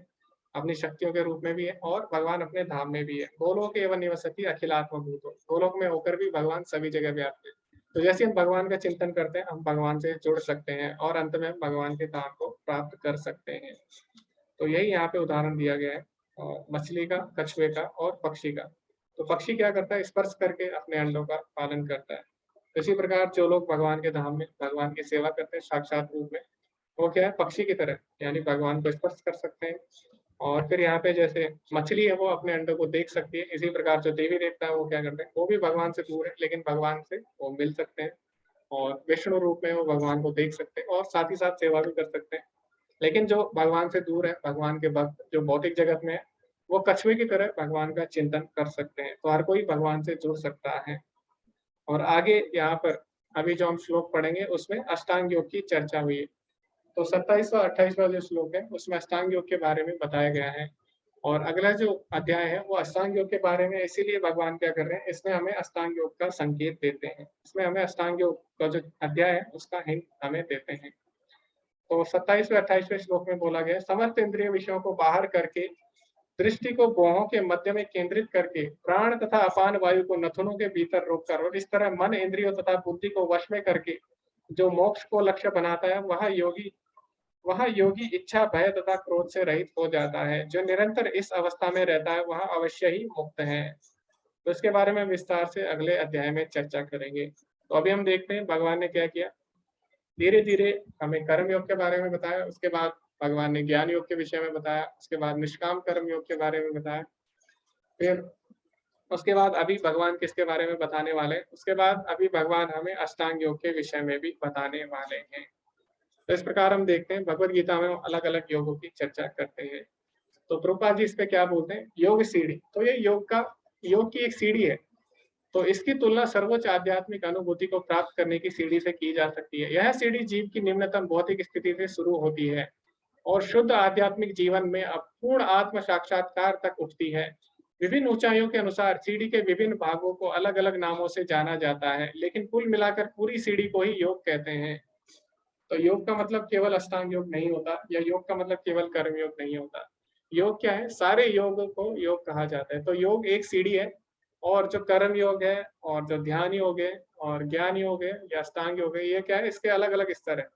अपनी शक्तियों के रूप में भी है और भगवान अपने धाम में भी है। गोलोक एवं निवसति अखिलात्म भूतो, गोलोक में होकर भी भगवान सभी जगह व्याप्त है। तो जैसे हम भगवान का चिंतन करते हैं, हम भगवान से जुड़ सकते हैं और अंत में भगवान के धाम को प्राप्त कर सकते हैं। तो यही यहाँ पे उदाहरण दिया गया है। और मछली का, कछुए का और पक्षी का। तो पक्षी क्या करता है, स्पर्श करके अपने अंडों का पालन करता है। इसी प्रकार जो लोग भगवान के धाम में भगवान की सेवा करते हैं साक्षात रूप में, वो क्या है, पक्षी की तरह, यानी भगवान को स्पर्श कर सकते हैं। और फिर यहाँ पे जैसे मछली है वो अपने अंडों को देख सकती है, इसी प्रकार जो देवी देवता है वो क्या करते हैं, वो भी भगवान से दूर है लेकिन भगवान से वो मिल सकते हैं और विष्णु रूप में वो भगवान को देख सकते हैं और साथ ही साथ सेवा भी कर सकते हैं। लेकिन जो भगवान से दूर है, भगवान के भक्त जो भौतिक जगत में है, वो कछुए की तरह भगवान का चिंतन कर सकते हैं। तो हर कोई भगवान से जुड़ सकता है। और आगे यहाँ पर अभी जो हम श्लोक पढ़ेंगे उसमें अष्टांग योग की चर्चा हुई है। तो 27वां 28वां जो श्लोक है उसमें अष्टांग योग के बारे में बताया गया है। और अगला जो अध्याय है वो अष्टांग योग के बारे में, इसीलिए भगवान क्या कर रहे हैं, इसमें हमें अष्टांग योग का संकेत देते हैं। इसमें हमें अष्टांग योग का जो अध्याय है उसका हिंट हमें देते हैं। तो 27वें 28वें श्लोक में बोला गया, समस्त इंद्रिय विषयों को बाहर करके दृष्टि को भौहों के मध्य में केंद्रित करके प्राण तथा अपान वायु को नथुनों के भीतर रोककर और इस तरह मन इंद्रियों तथा बुद्धि को वश में करके जो मोक्ष को लक्ष्य बनाता है, वह योगी इच्छा, भय तथा क्रोध से रहित हो जाता है। जो निरंतर इस अवस्था में रहता है वह अवश्य ही मुक्त है। तो इसके बारे में विस्तार से अगले अध्याय में चर्चा करेंगे। तो अभी हम देखते हैं भगवान ने क्या किया। धीरे धीरे हमें कर्म योग के बारे में बताया, उसके बाद भगवान ने ज्ञान योग के विषय में बताया, उसके बाद निष्काम कर्म योग के बारे में बताया, फिर उसके बाद अभी भगवान किसके बारे में बताने वाले हैं, उसके बाद अभी भगवान हमें अष्टांग योग के विषय में भी बताने वाले हैं। तो इस प्रकार हम देखते हैं भगवद गीता में अलग अलग योगों की चर्चा करते हैं। तो प्रभुपाद जी इस पे क्या बोलते हैं, योग सीढ़ी। तो ये योग की एक सीढ़ी है। तो इसकी तुलना सर्वोच्च आध्यात्मिक अनुभूति को प्राप्त करने की सीढ़ी से की जा सकती है। यह सीढ़ी जीव की निम्नतम भौतिक स्थिति से शुरू होती है और शुद्ध आध्यात्मिक जीवन में पूर्ण आत्म साक्षात्कार तक उठती है। विभिन्न ऊंचाइयों के अनुसार सीढ़ी के विभिन्न भागों को अलग अलग नामों से जाना जाता है, लेकिन कुल मिलाकर पूरी सीढ़ी को ही योग कहते हैं। तो योग का मतलब केवल अष्टांग योग नहीं होता, या योग का मतलब केवल कर्म योग नहीं होता। योग क्या है, सारे योग को योग कहा जाता है। तो योग एक सीढ़ी है, और जो कर्म योग है और जो ध्यान योग है और ज्ञान योग है या अष्टांग योग है, ये क्या है, इसके अलग अलग स्तर है।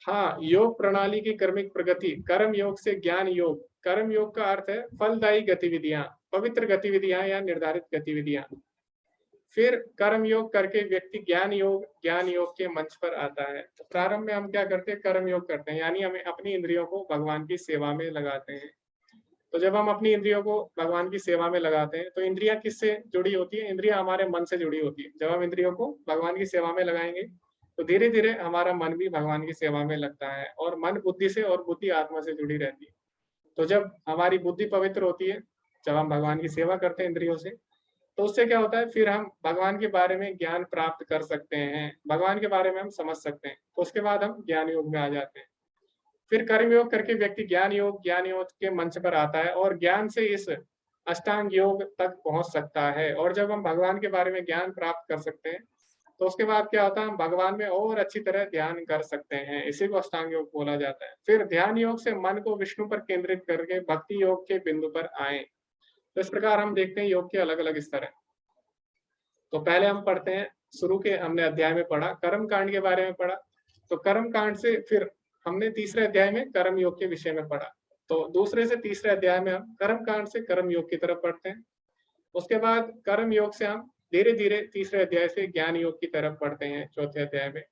हाँ, योग प्रणाली की कर्मिक प्रगति, कर्म योग से ज्ञान योग। कर्म योग का अर्थ है फलदायी गतिविधियां, पवित्र गतिविधियां या निर्धारित गतिविधियां। फिर कर्म योग करके व्यक्ति ज्ञान योग के मंच पर आता है। तो प्रारंभ में हम क्या करते हैं, कर्म योग करते हैं, यानी हमें अपनी इंद्रियों को भगवान की सेवा में लगाते हैं। तो जब हम अपनी इंद्रियों को भगवान की सेवा में लगाते हैं तो इंद्रियां किससे जुड़ी होती है, इंद्रियां हमारे मन से जुड़ी होती है। जब हम इंद्रियों को भगवान की सेवा में लगाएंगे तो धीरे धीरे हमारा मन भी भगवान की सेवा में लगता है, और मन बुद्धि से और बुद्धि आत्मा से जुड़ी रहती है। तो जब हमारी बुद्धि पवित्र होती है, जब हम भगवान की सेवा करते हैं इंद्रियों से, तो उससे क्या होता है, फिर हम भगवान के बारे में ज्ञान प्राप्त कर सकते हैं, भगवान के बारे में हम समझ सकते हैं। तो उसके बाद हम ज्ञान योग में आ जाते हैं। फिर कर्म योग करके व्यक्ति ज्ञान योग के मंच पर आता है और ज्ञान से इस अष्टांग योग तक पहुंच सकता है। और जब हम भगवान के बारे में ज्ञान प्राप्त कर सकते हैं तो उसके बाद क्या होता है, हम भगवान में और अच्छी तरह ध्यान कर सकते हैं। इसी को अष्टांग योग बोला जाता है। फिर ध्यान योग से मन को विष्णु पर केंद्रित करके भक्ति योग के बिंदु पर आए। तो इस प्रकार हम देखते हैं योग के अलग अलग स्तर है। तो पहले हम पढ़ते हैं, शुरू के हमने अध्याय में पढ़ा, कर्म कांड के बारे में पढ़ा। तो कर्म कांड से फिर हमने तीसरे अध्याय में कर्म योग के विषय में पढ़ा। तो दूसरे से तीसरे अध्याय में हम कर्म कांड से कर्म योग की तरफ पढ़ते हैं। उसके बाद कर्म योग से हम धीरे धीरे तीसरे अध्याय से ज्ञान योग की तरफ पढ़ते हैं, चौथे अध्याय में।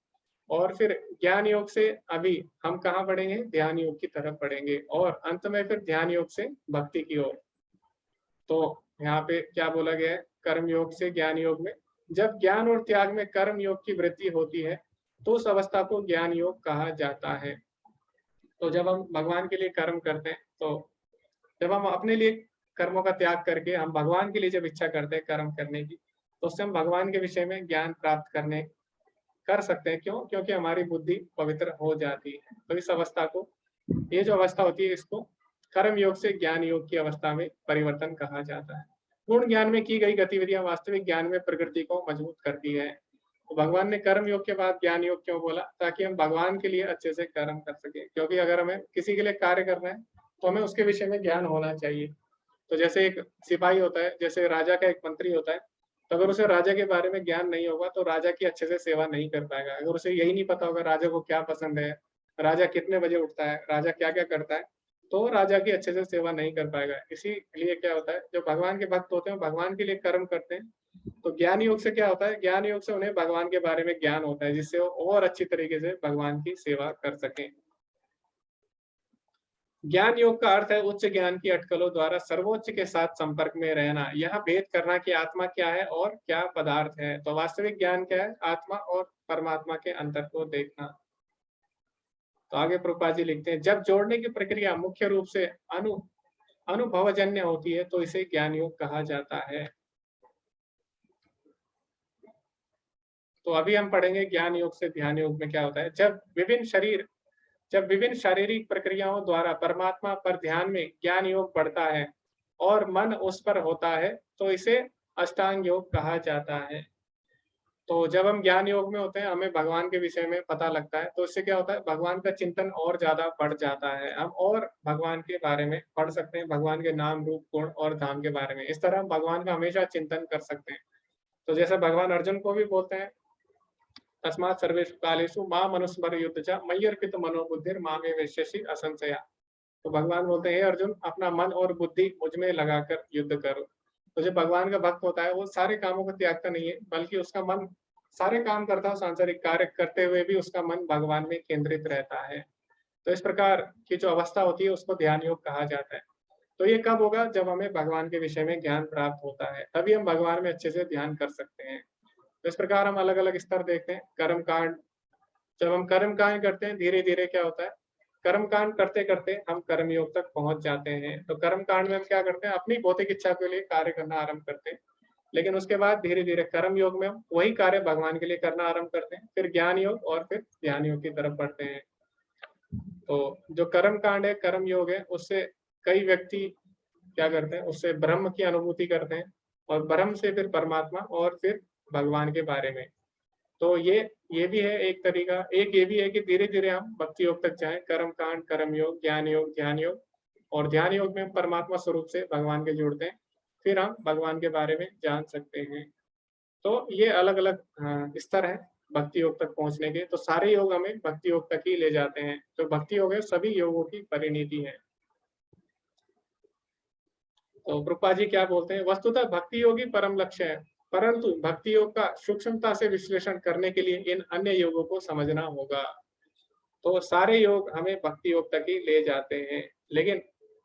और फिर ज्ञान योग से अभी हम कहाँ पढ़ेंगे, ध्यान योग की तरफ पढ़ेंगे, और अंत में फिर ध्यान योग से भक्ति की ओर। तो यहाँ पे क्या बोला गया है, कर्म योग से ज्ञान योग में जब ज्ञान और त्याग में कर्म योग की वृद्धि होती है तो उस अवस्था को ज्ञान योग कहा जाता है। तो जब हम भगवान के लिए कर्म करते हैं, तो जब हम अपने लिए कर्मों का त्याग करके हम भगवान के लिए जब इच्छा करते हैं कर्म करने की, तो उससे हम भगवान के विषय में ज्ञान प्राप्त कर सकते हैं। क्यों? क्योंकि हमारी बुद्धि पवित्र हो जाती है। तो इस अवस्था को, ये जो अवस्था होती है, इसको कर्म योग से ज्ञान योग की अवस्था में परिवर्तन कहा जाता है। पूर्ण ज्ञान में की गई गतिविधियां वास्तविक ज्ञान में प्रकृति को मजबूत करती है। तो भगवान ने कर्म योग के बाद ज्ञान योग क्यों बोला, ताकि हम भगवान के लिए अच्छे से कर्म कर सके। क्योंकि अगर हमें किसी के लिए कार्य करना है तो हमें उसके विषय में ज्ञान होना चाहिए। तो जैसे एक सिपाही होता है, जैसे राजा का एक मंत्री होता है, तो अगर उसे राजा के बारे में ज्ञान नहीं होगा तो राजा की अच्छे से सेवा नहीं कर पाएगा। अगर उसे यही नहीं पता होगा राजा को क्या पसंद है, राजा कितने बजे उठता है, राजा क्या क्या करता है, तो राजा की अच्छे से सेवा नहीं कर पाएगा। इसीलिए क्या होता है, जो भगवान के भक्त होते हैं भगवान के लिए कर्म करते हैं। तो ज्ञान योग से क्या होता है, ज्ञान योग से उन्हें भगवान के बारे में ज्ञान होता है, जिससे वो और अच्छी तरीके से भगवान की सेवा कर सकें। ज्ञान योग का अर्थ है उच्च ज्ञान की अटकलों द्वारा सर्वोच्च के साथ संपर्क में रहना। यह भेद करना कि आत्मा क्या है और क्या पदार्थ है। तो वास्तविक ज्ञान क्या है, आत्मा और परमात्मा के अंतर को देखना। तो आगे प्रभुपाद जी लिखते हैं, जब जोड़ने की प्रक्रिया मुख्य रूप से अनुभवजन्य होती है तो इसे ज्ञान योग कहा जाता है। तो अभी हम पढ़ेंगे ज्ञान योग से ध्यान योग में क्या होता है। जब विभिन्न शारीरिक प्रक्रियाओं द्वारा परमात्मा पर ध्यान में ज्ञान योग बढ़ता है और मन उस पर होता है तो इसे अष्टांग योग कहा जाता है। तो जब हम ज्ञान योग में होते हैं हमें भगवान के विषय में पता लगता है, तो इससे क्या होता है, भगवान का चिंतन और ज्यादा बढ़ जाता है। हम और भगवान के बारे में पढ़ सकते हैं, भगवान के नाम रूप गुण और धाम के बारे में। इस तरह हम भगवान का हमेशा चिंतन कर सकते हैं। तो जैसे भगवान अर्जुन को भी बोलते हैं, तस्मात् सर्वेषु कालेषु माम अनुस्मर युद्ध च मयि अर्पित मनोबुद्धिर मामे वैश्यसि असंशया। तो भगवान बोलते हैं, अर्जुन अपना मन और बुद्धि मुझ में लगाकर युद्ध करो। तो जो भगवान का भक्त होता है वो सारे कामों को त्यागता नहीं है, बल्कि उसका मन सारे काम करता है, सांसारिक कार्य करते हुए भी उसका मन भगवान में केंद्रित रहता है। तो इस प्रकार की जो अवस्था होती है उसको ध्यान योग कहा जाता है। तो ये कब होगा, जब हमें भगवान के विषय में ज्ञान प्राप्त होता है, तभी हम भगवान में अच्छे से ध्यान कर सकते हैं। तो इस प्रकार हम अलग अलग स्तर देखते हैं। कर्म कांड, जब हम कर्म कांड करते हैं धीरे धीरे क्या होता है, कर्म कांड करते करते हम कर्म योग तक पहुंच जाते हैं। तो कर्म कांड में हम क्या करते हैं, अपनी भौतिक इच्छा के लिए कार्य करना आरंभ करते हैं, लेकिन उसके बाद धीरे धीरे कर्म योग में हम वही कार्य भगवान के लिए करना आरंभ करते हैं, फिर ज्ञान योग और फिर ध्यान योग की तरफ बढ़ते हैं। तो जो कर्म कांड है, कर्म योग है, उससे कई व्यक्ति क्या करते हैं, उससे ब्रह्म की अनुभूति करते हैं और ब्रह्म से फिर परमात्मा और फिर भगवान के बारे में। तो ये भी है एक तरीका। एक ये भी है कि धीरे धीरे हम भक्ति योग तक जाएं, कर्म कांड, कर्म योग, ज्ञान योग, ध्यान योग। और ध्यान योग में परमात्मा स्वरूप से भगवान के जुड़ते हैं, फिर हम भगवान के बारे में जान सकते हैं। तो ये अलग अलग स्तर है भक्ति योग तक पहुंचने के। तो सारे योग हमें भक्ति योग तक ही ले जाते हैं। तो भक्ति योग है सभी योगों की परिणति है। तो प्रभुपाद जी क्या बोलते हैं, वस्तुतः भक्ति योग ही परम लक्ष्य है, परंतु भक्ति योग का सूक्ष्मता से विश्लेषण करने के लिए इन अन्य योगों को समझना होगा। तो सारे योग हमें भक्ति योग तक ही ले जाते हैं, लेकिन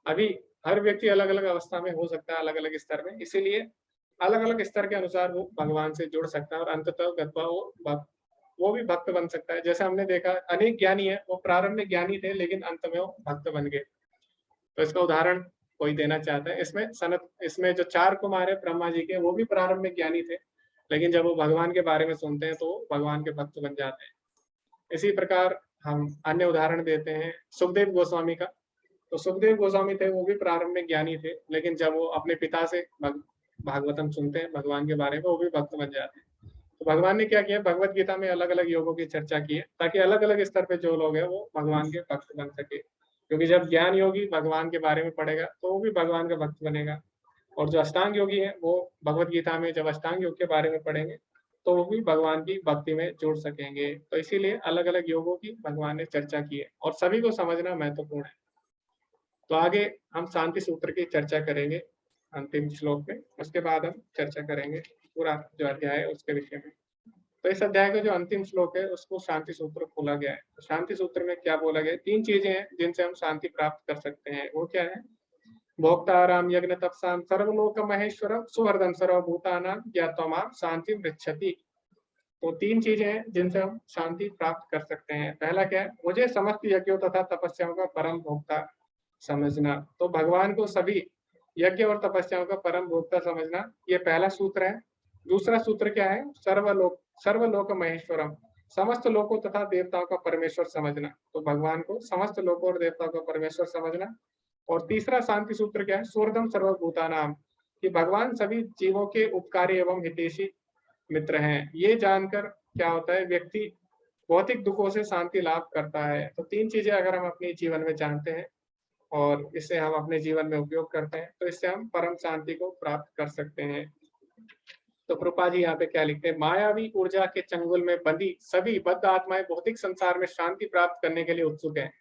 अभी हर व्यक्ति अलग अलग अवस्था में हो सकता है, अलग अलग स्तर में, इसीलिए अलग अलग स्तर के अनुसार वो भगवान से जुड़ सकता है और अंततः गत्वा वो भी भक्त बन सकता है। जैसे हमने देखा अनेक ज्ञानी है, वो प्रारंभ में ज्ञानी थे लेकिन अंत में वो भक्त बन गए। तो इसका उदाहरण कोई देना चाहता है, इसमें जो 4 कुमार है ब्रह्मा जी के, वो भी प्रारंभ में ज्ञानी थे, लेकिन जब वो भगवान के बारे में सुनते हैं तो भगवान के भक्त बन जाते हैं। इसी प्रकार हम अन्य उदाहरण देते हैं सुखदेव गोस्वामी का। तो सुखदेव गोस्वामी थे, वो भी प्रारंभ में ज्ञानी थे, लेकिन जब वो अपने पिता से भागवतम सुनते हैं भगवान के बारे में, वो भी भक्त बन जाते हैं। तो भगवान ने क्या किया, भगवत गीता में अलग अलग योगों की चर्चा की है, ताकि अलग अलग स्तर पे जो लोग हैं वो भगवान के भक्त बन सके। क्योंकि जब ज्ञान योगी भगवान के बारे में पढ़ेगा तो वो भी भगवान का भक्त बनेगा, और जो अष्टांग योगी है वो भगवत गीता में जब अष्टांग योग के बारे में पढ़ेंगे तो वो भी भगवान की भक्ति में जुड़ सकेंगे। तो इसीलिए अलग अलग योगों की भगवान ने चर्चा की है और सभी को समझना महत्वपूर्ण है। तो आगे हम शांति सूत्र की चर्चा करेंगे अंतिम श्लोक में, उसके बाद हम चर्चा करेंगे पूरा जो अध्याय है उसके विषय में। तो इस अध्याय का जो अंतिम श्लोक है उसको शांति सूत्र खोला गया है। तो शांति सूत्र में क्या बोला गया है, 3 चीजें हैं जिनसे हम शांति प्राप्त कर सकते हैं। वो क्या है, भोक्ताराम यज्ञ तपसाम सर्वलोक महेश्वरम सुहृदम सर्वभूतानां ज्ञात्वा शांति पृच्छति। तो 3 चीजें हैं जिनसे हम शांति प्राप्त कर सकते हैं। पहला क्या है, मुझे समस्त यज्ञों तथा तपस्याओं का परम भोक्ता समझना। तो भगवान को सभी यज्ञ और तपस्याओं का परम भोक्ता समझना, ये पहला सूत्र है। दूसरा सूत्र क्या है, सर्वलोक महेश्वरम, समस्त लोकों तथा देवताओं का परमेश्वर समझना। तो भगवान को समस्त लोकों और देवताओं का परमेश्वर समझना। और तीसरा शांति सूत्र क्या है, सुहृदम सर्वभूतानाम, कि भगवान सभी जीवों के उपकारी एवं हितैषी मित्र हैं। ये जानकर क्या होता है, व्यक्ति भौतिक दुखों से शांति लाभ करता है। तो 3 चीजें अगर हम अपने जीवन में जानते हैं और इसे हम अपने जीवन में उपयोग करते हैं तो इससे हम परम शांति को प्राप्त कर सकते हैं। तो प्रभुपाद जी यहाँ पे क्या लिखते हैं, मायावी ऊर्जा के चंगुल में बंधी सभी बद्ध आत्माएं भौतिक संसार में शांति प्राप्त करने के लिए उत्सुक हैं।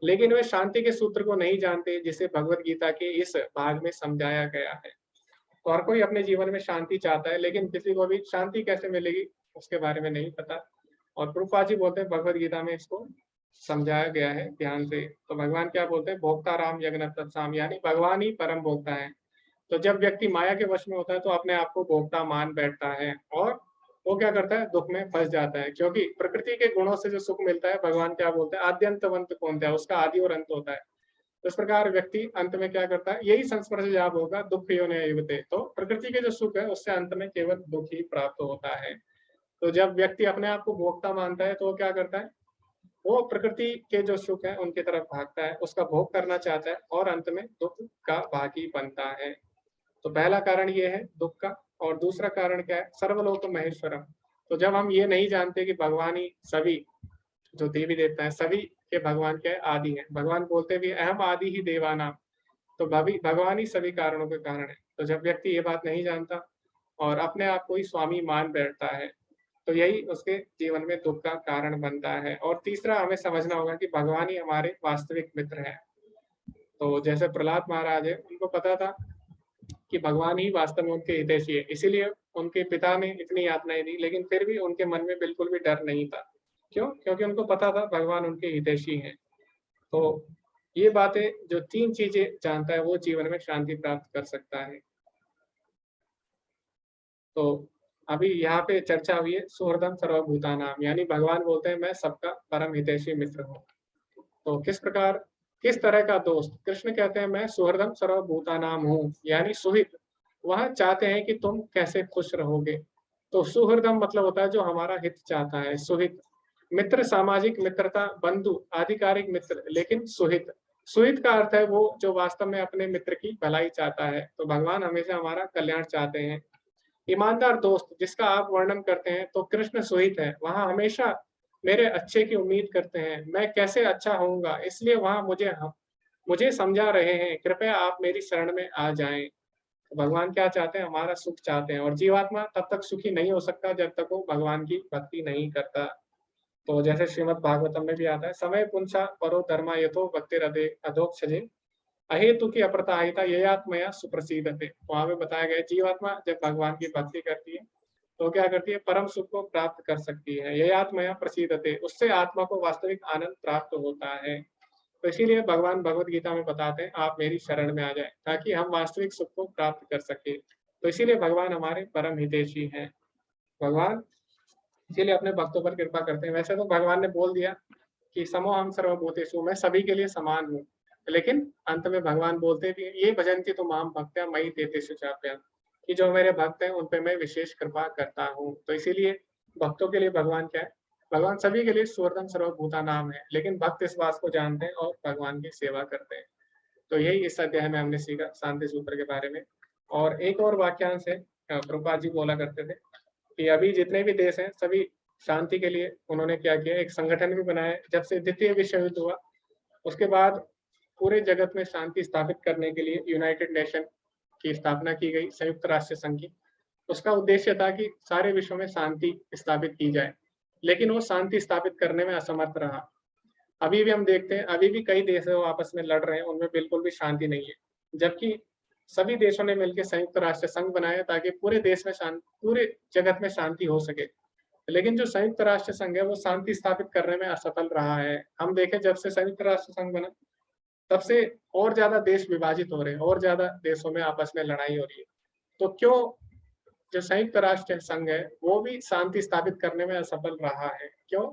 लेकिन वे शांति के सूत्र को नहीं जानते जिसे भगवत गीता के इस भाग में समझाया गया है। तो हर कोई अपने जीवन में शांति चाहता है, लेकिन किसी को भी शांति कैसे मिलेगी उसके बारे में नहीं पता। और प्रभुपाद जी बोलते हैं भगवत गीता में इसको समझाया गया है ध्यान से। तो भगवान क्या बोलते हैं, भोक्ता राम यज्ञ तत्साम, यानी भगवान ही परम भोक्ता है। तो जब व्यक्ति माया के वश में होता है तो अपने आप को भोक्ता मान बैठता है और वो क्या करता है, दुख में फंस जाता है। क्योंकि प्रकृति के गुणों से जो सुख मिलता है, भगवान क्या बोलते हैं, आद्यंतवंत कौन है, उसका आदि और अंत होता है। इस प्रकार व्यक्ति अंत में क्या करता है, यही संस्पर्श जाप होगा दुख योनिते। तो प्रकृति के जो सुख है उससे अंत में केवल दुख ही प्राप्त होता है। तो जब व्यक्ति अपने आप को भोक्ता मानता है तो वो क्या करता है, वो प्रकृति के जो सुख है उनकी तरफ भागता है, उसका भोग करना चाहता है और अंत में दुख का भागी बनता है। तो पहला कारण ये है दुख का, और दूसरा कारण क्या है, सर्वलोक महेश्वरम। तो जब हम ये नहीं जानते कि भगवान ही सभी जो देवी देवता है सभी के भगवान क्या है, आदि है। भगवान बोलते भी अहम आदि ही देवानाम, तो भगवान ही सभी कारणों के कारण है। तो जब व्यक्ति ये बात नहीं जानता और अपने आप को ही स्वामी मान बैठता है तो यही उसके जीवन में दुख का कारण बनता है। और तीसरा हमें समझना होगा कि भगवान ही हमारे वास्तविक मित्र हैं। तो जैसे प्रहलाद महाराज है, उनको पता था कि भगवान ही वास्तव में उनके हितैषी है, इसीलिए उनके पिता ने इतनी यातनाएं दी, लेकिन फिर भी उनके मन में बिल्कुल भी डर नहीं था। क्यों? क्योंकि उनको पता था भगवान उनके हितैषी हैं। तो ये बातें जो तीन चीजें जानता है वो जीवन में शांति प्राप्त कर सकता है। तो अभी यहाँ पे चर्चा हुई है सुहृदम सर्वभूतानाम, यानी भगवान बोलते हैं मैं सबका परम हितैषी मित्र हूँ। तो किस तरह का दोस्त, कृष्ण कहते हैं मैं सुहृदम सर्वभूतानाम हूँ, यानी सुहित, वह चाहते हैं कि तुम कैसे खुश रहोगे। तो सुहृदम मतलब होता है जो हमारा हित चाहता है, सुहित। मित्र सामाजिक मित्रता, बंधु आधिकारिक मित्र, लेकिन सुहित का अर्थ है वो जो वास्तव में अपने मित्र की भलाई चाहता है। तो भगवान हमेशा हमारा कल्याण चाहते हैं। ईमानदार दोस्त जिसका आप वर्णन करते हैं, तो कृष्ण सुहित है, वहां हमेशा मेरे अच्छे की उम्मीद करते हैं, मैं कैसे अच्छा होऊंगा, इसलिए वहां मुझे समझा रहे हैं, कृपया आप मेरी शरण में आ जाएं। तो भगवान क्या चाहते हैं, हमारा सुख चाहते हैं। और जीवात्मा तब तक सुखी नहीं हो सकता जब तक वो भगवान की भक्ति नहीं करता। तो जैसे श्रीमद् भागवतम में भी आता है, समय पुंसा परो धर्मा यथो भक्ति अधोक्षजे अहेतु की अप्रताहिता ययात्मया सुप्रसिद्धते। वहां में बताया गया जीवात्मा जब भगवान की भक्ति करती है तो क्या करती है, परम सुख को प्राप्त कर सकती है। ययात्मया प्रसिद्धते, उससे आत्मा को वास्तविक आनंद प्राप्त होता है। तो इसीलिए भगवान भगवत गीता में बताते हैं आप मेरी शरण में आ जाए ताकि हम वास्तविक सुख को प्राप्त कर सके। तो इसीलिए भगवान हमारे परम हितैषी हैं। भगवान इसीलिए अपने भक्तों पर कृपा करते हैं। वैसे तो भगवान ने बोल दिया कि समोहम सर्वभूतेषु, मैं सभी के लिए समान हूँ, लेकिन अंत में भगवान बोलते भी ये भजन्ति तो माम भक्त्या मयि तेतेषु चाप्यः, कि जो मेरे भक्त हैं उन पे मैं विशेष कृपा करता हूँ। तो इसीलिए भक्तों के लिए भगवान क्या है, भगवान सभी के लिए सुहृदम सर्वभूता नाम है, लेकिन भक्त इस बात को जानते हैं और भगवान की सेवा करते हैं। तो यही इस अध्याय में हमने सीखा शांति सूत्र के बारे में। और एक और वाक्यांश है, प्रभुपाद जी बोला करते थे कि अभी जितने भी देश हैं सभी शांति के लिए उन्होंने क्या किया, एक संगठन भी बनाया। जब से द्वितीय विश्व युद्ध हुआ उसके बाद पूरे जगत में शांति स्थापित करने के लिए यूनाइटेड नेशन की स्थापना की गई, संयुक्त राष्ट्र संघ की। उसका उद्देश्य था कि सारे विश्व में शांति स्थापित की जाए, लेकिन वो शांति स्थापित करने में असमर्थ रहा। अभी भी हम देखते हैं, अभी भी कई देश आपस में लड़ रहे हैं, उनमें बिल्कुल भी शांति नहीं है, जबकि सभी देशों ने मिलकर संयुक्त राष्ट्र संघ बनाया ताकि पूरे देश में पूरे जगत में शांति हो सके। लेकिन जो संयुक्त राष्ट्र संघ है वो शांति स्थापित करने में असफल रहा है। हम देखें जब से संयुक्त राष्ट्र संघ बना तब से और ज्यादा देश विभाजित हो रहे हैं, और ज्यादा देशों में आपस में लड़ाई हो रही है। तो क्यों जो संयुक्त राष्ट्र संघ है वो भी शांति स्थापित करने में असफल रहा है? क्यों?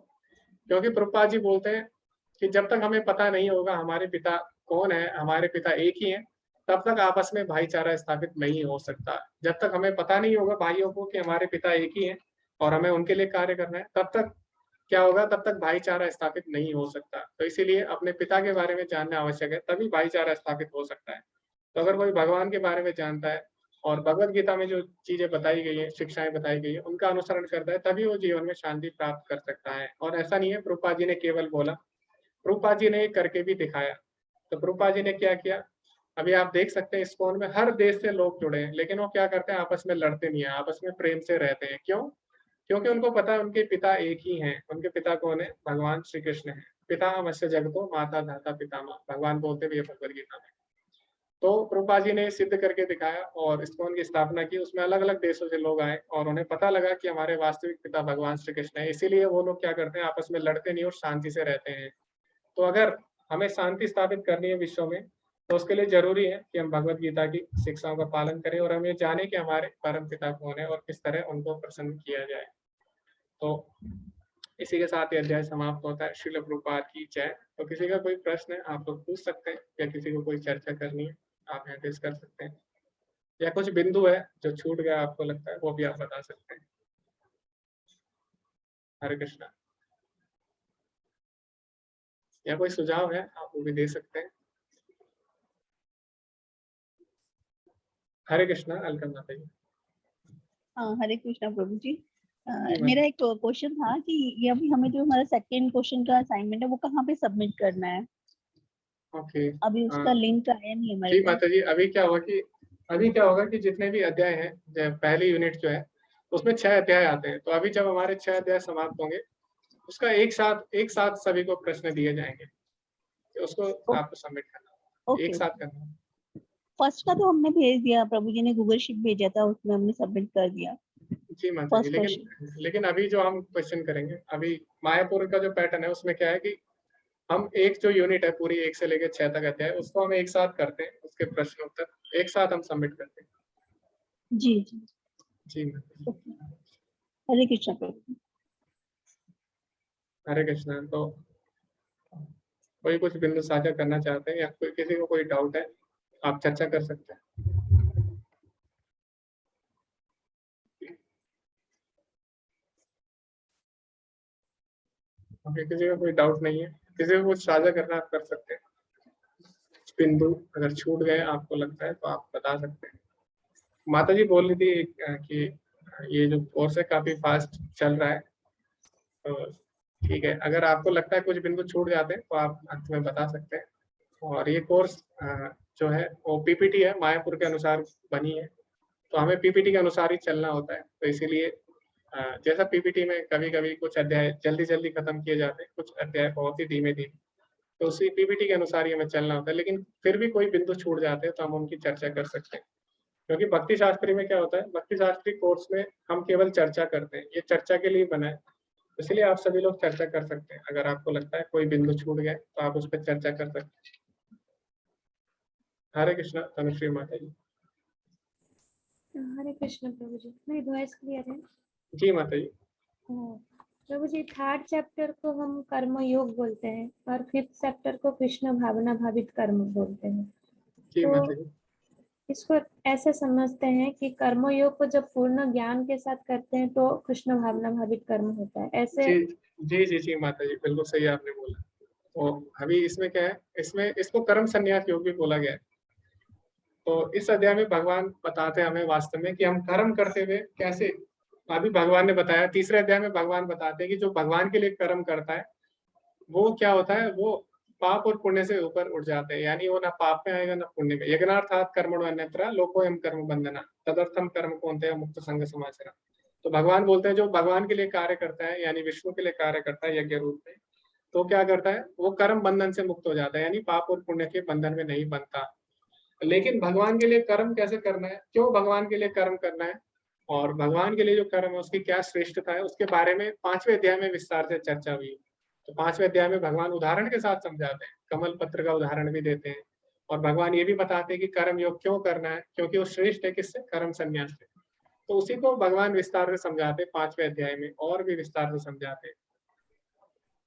क्योंकि प्रभुपाद जी बोलते हैं कि जब तक हमें पता नहीं होगा हमारे पिता कौन है, हमारे पिता एक ही है, तब तक आपस में भाईचारा स्थापित नहीं हो सकता। जब तक हमें पता नहीं होगा भाइयों को कि हमारे पिता एक ही है और हमें उनके लिए कार्य करना है, तब तक क्या होगा, तब तक भाईचारा स्थापित नहीं हो सकता। तो इसीलिए अपने पिता के बारे में जानना आवश्यक है, तभी भाईचारा स्थापित हो सकता है। तो अगर कोई भगवान के बारे में जानता है और भगवत गीता में जो चीजें बताई गई है, शिक्षाएं बताई गई है, उनका अनुसरण करता है, तभी वो जीवन में शांति प्राप्त कर सकता है। और ऐसा नहीं है प्रभुपाद जी ने केवल बोला, प्रभुपाद जी ने करके भी दिखाया। तो प्रभुपाद जी ने क्या किया, अभी आप देख सकते हैं इस्कॉन में हर देश से लोग जुड़े हैं, लेकिन वो क्या करते हैं, आपस में लड़ते नहीं है, आपस में प्रेम से रहते हैं। क्यों? क्योंकि उनको पता है उनके पिता एक ही हैं। उनके पिता कौन है? भगवान श्री कृष्ण है। पितामहस्य जगतो माता धाता पितामह, भगवान बोलते भी है भगवद गीता में। तो प्रभुपाद जी ने सिद्ध करके दिखाया और इस्कॉन की स्थापना की। उसमें अलग अलग देशों से लोग आए और उन्हें पता लगा कि हमारे वास्तविक पिता भगवान श्री कृष्ण है। इसीलिए वो लोग क्या करते हैं, आपस में लड़ते नहीं और शांति से रहते हैं। तो अगर हमें शांति स्थापित करनी है विश्व में, तो उसके लिए जरूरी है कि हम भगवद गीता की शिक्षाओं का पालन करें और हम ये जाने कि हमारे परम पिता कौन है और किस तरह उनको प्रसन्न किया जाए। तो इसी के साथ ये अध्याय समाप्त होता है। श्रील प्रभुपाद की जय। तो किसी का कोई प्रश्न है आप लोग पूछ सकते हैं, या किसी को कोई चर्चा करनी है आप यहाँ डिस्कस कर सकते हैं, या कुछ बिंदु है जो छूट गया आपको लगता है वो भी आप बता सकते हैं। हरे कृष्णा। या कोई सुझाव है आप वो भी दे सकते हैं। हरे कृष्णा। अलका माता जी। हरे कृष्णा प्रभु जी। जी, मेरा एक क्वेश्चन था कि ये अभी हमें जो हमारा सेकंड क्वेश्चन का असाइनमेंट है वो कहाँ पे सबमिट करना है? ओके। अभी उसका लिंक आया नहीं हमारे जी पास। माता जी, अभी क्या होगा कि जितने भी अध्याय हैं, पहली यूनिट जो है उसमें 6 अध्याय आते हैं। तो अभी जब हमारे 6 अध्याय समाप्त होंगे, उसका एक साथ सभी को प्रश्न दिए जाएंगे, तो उसको आपको सबमिट करना, एक साथ करना। फर्स्ट का तो हमने भेज दिया, प्रभु जी ने गूगल शीट भेजा था, उसमें हमने सबमिट कर दिया। जी माता जी, लेकिन अभी जो हम क्वेश्चन करेंगे, अभी मायापुर का जो पैटर्न है उसमें क्या है कि हम एक जो यूनिट है पूरी 1 से लेकर 6 तक अध्याय, उसको हम एक साथ करते हैं, उसके प्रश्न उत्तर एक साथ हम सबमिट करते हैं। जी जी जी माता जी। हरे कृष्णा प्रभु। हरे कृष्णा। तो कोई कुछ बिंदु साझा करना चाहते हैं या कोई किसी को कोई डाउट है, आप चर्चा कर सकते हैं। किसी का कोई डाउट नहीं है, किसी को कुछ साझा करना आप कर सकते हैं। बिंदु अगर छूट गए आपको लगता है तो आप बता सकते हैं। माता जी बोल रही थी कि ये जो कोर्स है काफी फास्ट चल रहा है, तो ठीक है, अगर आपको लगता है कुछ बिंदु छूट जाते हैं तो आप अंत में बता सकते हैं। और ये कोर्स जो है वो पीपीटी है, मायापुर के अनुसार बनी है, तो हमें पीपीटी के अनुसार ही चलना होता है। तो इसीलिए जैसा पीपीटी में कभी कभी कुछ अध्याय जल्दी जल्दी खत्म किए जाते हैं, कुछ अध्याय बहुत ही धीमे धीमे, तो उसी पीपीटी के अनुसार ही हमें चलना होता है। लेकिन फिर भी कोई बिंदु छूट जाते हैं तो हम उनकी चर्चा कर सकते हैं, क्योंकि भक्ति शास्त्री में क्या होता है, भक्ति शास्त्री कोर्स में हम केवल चर्चा करते हैं, ये चर्चा के लिए बना है। इसलिए आप सभी लोग चर्चा कर सकते हैं। अगर आपको लगता है कोई बिंदु छूट गए तो आप उस पर चर्चा कर सकते हैं। हरे कृष्णा। तनुश्री माता जी। हरे कृष्ण प्रभु जी, मेरी वॉइस क्लियर है? जी माता जी। प्रभु जी, 3rd चैप्टर को हम कर्म योग बोलते हैं और 5th चैप्टर को कृष्ण भावना भावित कर्म बोलते हैं। जी तो माता जी। इसको ऐसे समझते हैं कि कर्म योग को जब पूर्ण ज्ञान के साथ करते हैं तो कृष्ण भावना भावित कर्म होता है, ऐसे? जी माता जी, बिल्कुल सही आपने बोला। तो अभी इसमें क्या है, इसमें इसको कर्म संन्यास योग भी बोला गया है। तो इस अध्याय में भगवान बताते हैं हमें वास्तव में कि हम कर्म करते हुए कैसे, अभी भगवान ने बताया, तीसरे अध्याय में भगवान बताते हैं कि जो भगवान के लिए कर्म करता है वो क्या होता है, वो पाप और पुण्य से ऊपर उठ जाते हैं, यानी वो ना पाप में आएगा ना पुण्य में। यज्ञार्थात् कर्मणो अन्यत्र लोकोऽयं कर्म बंधना तदर्थम कर्म कौन्तेय मुक्त संग समाचरः। तो भगवान बोलते हैं जो भगवान के लिए कार्य करता है, यानी विष्णु के लिए कार्य करता है यज्ञ रूप में, तो क्या करता है, वो कर्म बंधन से मुक्त हो जाता है, यानी पाप और पुण्य के बंधन में नहीं बनता। लेकिन भगवान के लिए कर्म कैसे करना है, क्यों भगवान के लिए कर्म करना है, और भगवान के लिए जो कर्म है उसकी क्या श्रेष्ठता है, उसके बारे में 5वें अध्याय में विस्तार से चर्चा हुई। तो 5वें अध्याय में भगवान उदाहरण के साथ समझाते हैं, कमल पत्र का उदाहरण भी देते हैं, और भगवान ये भी बताते हैं कि कर्म योग क्यों करना है, क्योंकि वो श्रेष्ठ है किससे, कर्म संन्यास से। तो उसी को भगवान विस्तार से समझाते हैं 5वें अध्याय में, और भी विस्तार से समझाते हैं।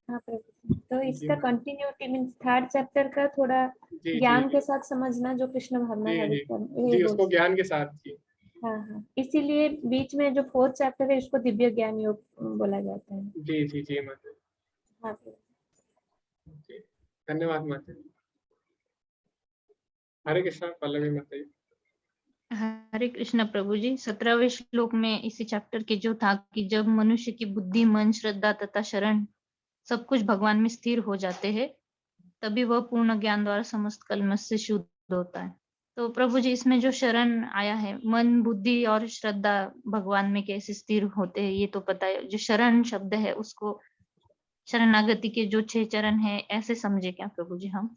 हाँ प्रभु, तो इसका कंटिन्यूटी मींस 3rd चैप्टर का थोड़ा ज्ञान के साथ समझना, जो कृष्ण भावना भावित कर्म, जी उसको ज्ञान के साथ जी। हाँ, इसीलिए बीच में जो 4th चैप्टर है उसको दिव्य ज्ञान योग बोला जाता है। जी माता। हाँ धन्यवाद माता जी। हरे कृष्णा। पल्लवी माता जी। हरे कृष्ण प्रभु जी। 17वें श्लोक में इसी चैप्टर के जो था कि जब मनुष्य की बुद्धि, मन, श्रद्धा तथा शरण सब कुछ भगवान में स्थिर हो जाते हैं, तभी वह पूर्ण ज्ञान द्वारा समस्त कलमश से शुद्ध होता है। तो प्रभु जी, इसमें जो शरण आया है, मन, बुद्धि और श्रद्धा भगवान में कैसे स्थिर होते हैं ये तो पता है। जो शरण शब्द है उसको शरणागति के जो 6 चरण है, ऐसे समझे क्या प्रभु जी हम?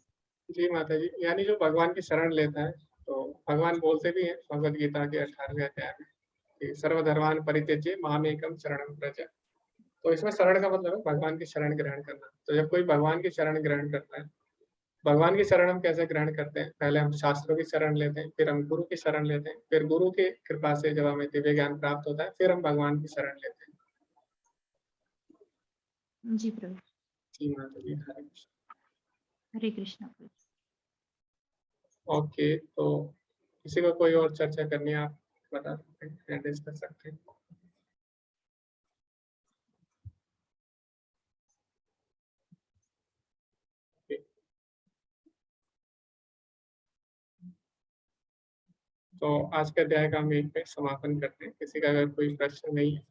जी माता जी, यानी जो भगवान की शरण लेता है, तो भगवान बोलते भी हैं भगवद गीता के 18वें अध्याय में कि सर्वधर्मान् परित्यज्य मामेकं शरणं व्रज। तो इसमें शरण का मतलब है भगवान की शरण ग्रहण करना। तो जब कोई भगवान की शरण ग्रहण करता है, भगवान की शरण हम कैसे ग्रहण करते हैं? पहले हम शास्त्रों की शरण लेते हैं, फिर हम गुरु की शरण लेते हैं, फिर गुरु की कृपा से जब हमें दिव्य ज्ञान प्राप्त होता है, फिर हम भगवान की शरण लेते हैं। जी प्रभु। जी माता जी, हरे कृष्ण। हरे कृष्णा प्रभु। ओके, तो किसी को कोई और चर्चा करनी है आप बता सकते हैं, एड्रेस कर सकते हैं। तो आज के अध्याय का हम यहीं पे समापन करते हैं। किसी का अगर कोई प्रश्न नहीं है।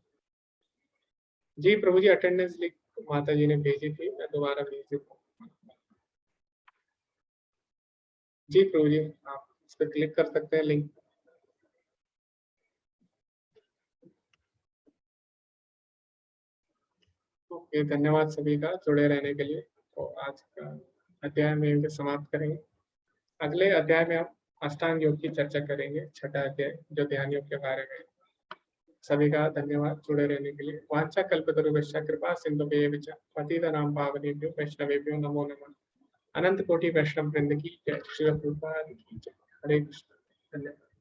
जी प्रभु जी, अटेंडेंस लिख माता जी ने भेजी थी, मैं दोबारा भेज देता हूँ। जी प्रभु जी, आप इस पर क्लिक कर सकते हैं लिंक। ओके, धन्यवाद सभी का जुड़े रहने के लिए। तो आज का अध्याय में यहीं पे समाप्त करेंगे। अगले अध्याय में आप अष्टांग योग की चर्चा करेंगे, छठा अध्याय जो ध्यान योग के बारे में। सभी का धन्यवाद जुड़े रहने के लिए। वांछा कल्पतरुभ्यश्च कृपा सिन्धुभ्येव च पतितानां पावनेभ्यो वैष्णवेभ्यो नमो नमः। अनंत कोटि वैष्णव वृंद की जय। श्री प्रभुपाद की जय। हरे कृष्ण। धन्यवाद।